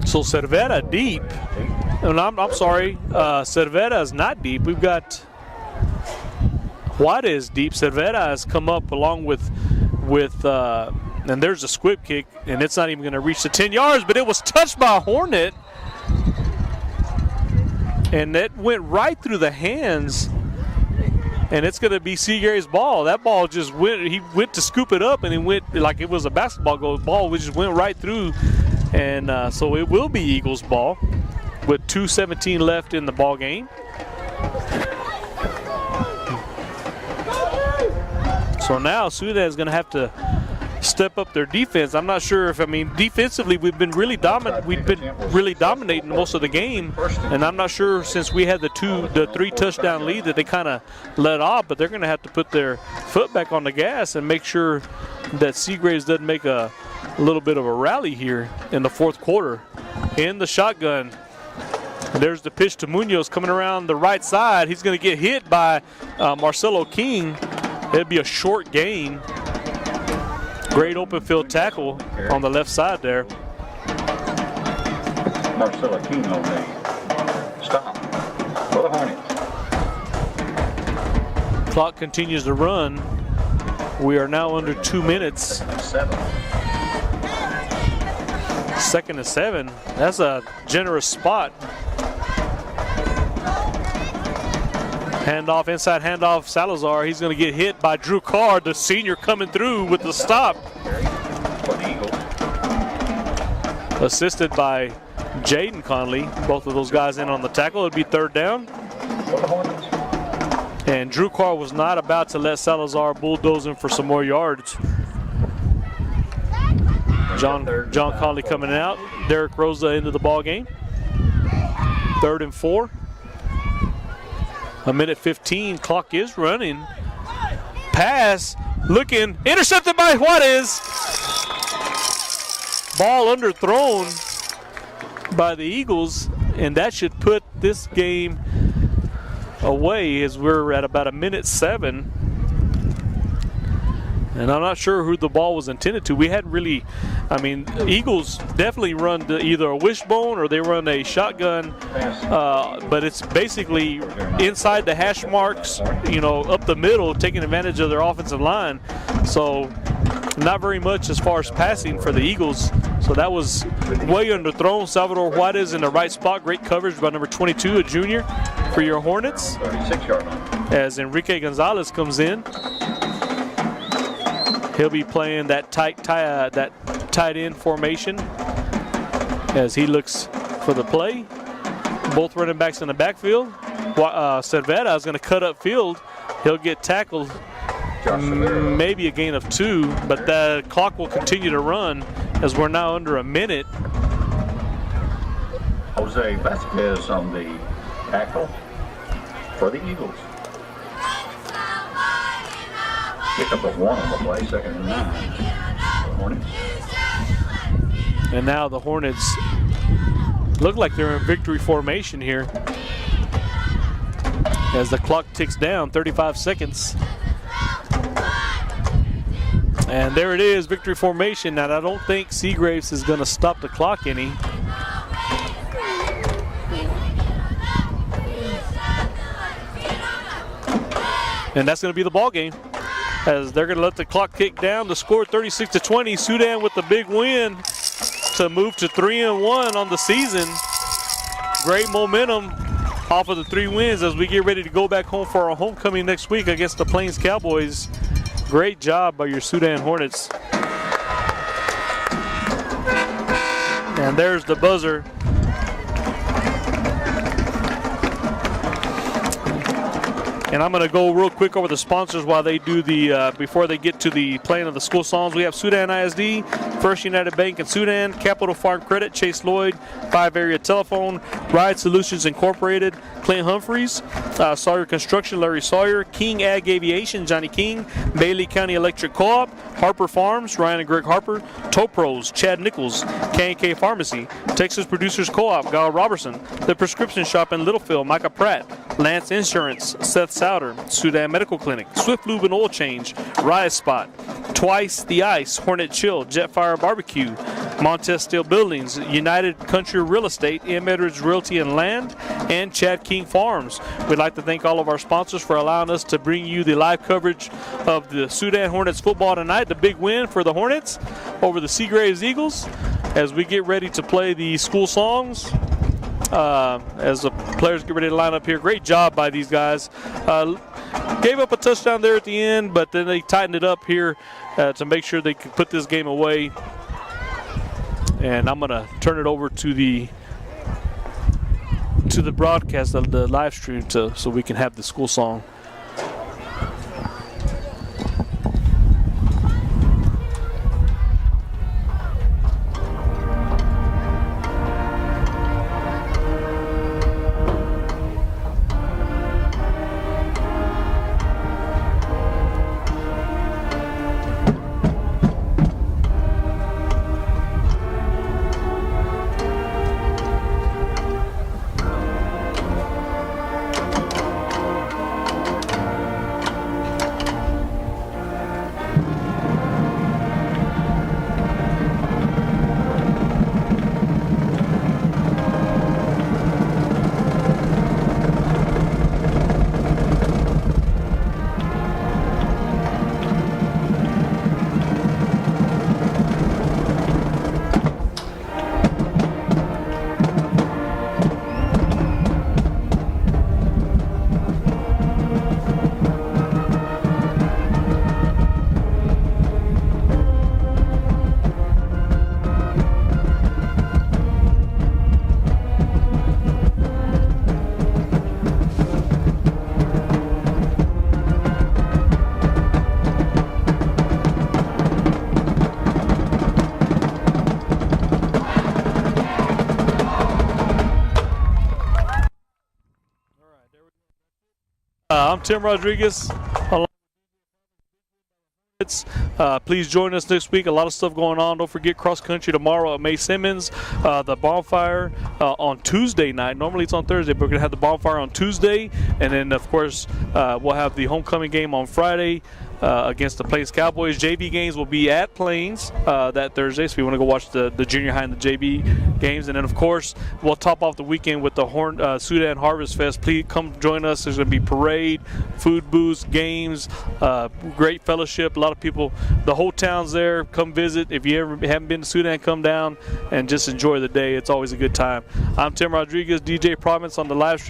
So Cervera deep. And I'm sorry, Cervera is not deep. We've got Juarez deep. Cervera has come up along with and there's a squib kick, and it's not even going to reach the 10 yards, but it was touched by a Hornet. And it went right through the hands, and it's going to be Seagraves' ball. That ball just went, he went to scoop it up, and it went like it was a basketball goal. Ball which just went right through, and so it will be Eagles' ball with 2:17 left in the ball game. So now Sudan is going to have to step up their defense. I'm not sure if, defensively we've been really dominating most of the game, and I'm not sure since we had the 3 touchdown lead that they kind of let off, but they're going to have to put their foot back on the gas and make sure that Seagraves doesn't make a little bit of a rally here in the fourth quarter. In the shotgun, there's the pitch to Munoz coming around the right side. He's going to get hit by Marcelo King. It'd be a short gain. Great open field tackle on the left side there. Marcelo King on the stop for the Hornets. Clock continues to run. We are now under 2 minutes. 2nd and 7. That's a generous spot. Handoff, inside handoff, Salazar. He's going to get hit by Drew Carr, the senior, coming through with the stop. Assisted by Jaden Conley. Both of those guys in on the tackle. It'll be 3rd down. And Drew Carr was not about to let Salazar bulldoze him for some more yards. John Conley coming out. Derek Rosa into the ball game. 3rd and 4. 1:15, clock is running. Pass, looking, intercepted by Juarez. Ball underthrown by the Eagles, and that should put this game away as we're at about 1:07. And I'm not sure who the ball was intended to. We hadn't really, Eagles definitely run either a wishbone or they run a shotgun, but it's basically inside the hash marks, up the middle, taking advantage of their offensive line. So not very much as far as passing for the Eagles. So that was way underthrown. Salvador Juarez in the right spot. Great coverage by number 22, a junior, for your Hornets. 36-yard line. As Enrique Gonzalez comes in. He'll be playing that tight end formation as he looks for the play. Both running backs in the backfield. Cervera is going to cut up field. He'll get tackled, maybe a gain of 2, but the clock will continue to run as we're now under a minute. Jose Vasquez on the tackle for the Eagles. Pick up a 1 on the play, 2nd and 9. Hornets. And now the Hornets look like they're in victory formation here as the clock ticks down, 35 seconds. And there it is, victory formation. Now I don't think Seagraves is going to stop the clock any. And that's going to be the ball game, as they're going to let the clock kick down. The score 36-20. Sudan with the big win to move to 3-1 on the season. Great momentum off of the 3 wins as we get ready to go back home for our homecoming next week against the Plains Cowboys. Great job by your Sudan Hornets. And there's the buzzer. And I'm going to go real quick over the sponsors while they do before they get to the playing of the school songs. We have Sudan ISD, First United Bank in Sudan, Capital Farm Credit, Chase Lloyd, 5 Area Telephone, Ride Solutions Incorporated, Clint Humphreys, Sawyer Construction, Larry Sawyer, King Ag Aviation, Johnny King, Bailey County Electric Co-op, Harper Farms, Ryan and Greg Harper, Topros, Chad Nichols, K&K Pharmacy, Texas Producers Co-op, Gal Robertson, The Prescription Shop in Littlefield, Micah Pratt, Lance Insurance, Seth Souter, Sudan Medical Clinic, Swift Lube and Oil Change, Rise Spot, Twice the Ice, Hornet Chill, Jetfire Barbecue, Montez Steel Buildings, United Country Real Estate, M. Edwards Realty and Land, and Chad King Farms. We'd like to thank all of our sponsors for allowing us to bring you the live coverage of the Sudan Hornets football tonight. The big win for the Hornets over the Seagraves Eagles as we get ready to play the school songs. As the players get ready to line up here. Great job by these guys. Gave up a touchdown there at the end, but then they tightened it up here to make sure they could put this game away. And I'm going to turn it over to the broadcast of the live stream so we can have the school song. I'm Tim Rodriguez. Please join us next week. A lot of stuff going on. Don't forget cross country tomorrow at May Simmons. The bonfire on Tuesday night. Normally it's on Thursday, but we're going to have the bonfire on Tuesday. And then, of course, we'll have the homecoming game on Friday against the Plains Cowboys. JV games will be at Plains that Thursday, so we want to go watch the junior high and the JV games. And then, of course, we'll top off the weekend with the Sudan Harvest Fest. Please come join us. There's going to be parade, food booths, games, great fellowship. A lot of people, the whole town's there. Come visit. If you haven't been to Sudan, come down and just enjoy the day. It's always a good time. I'm Tim Rodriguez, DJ Province on the live stream.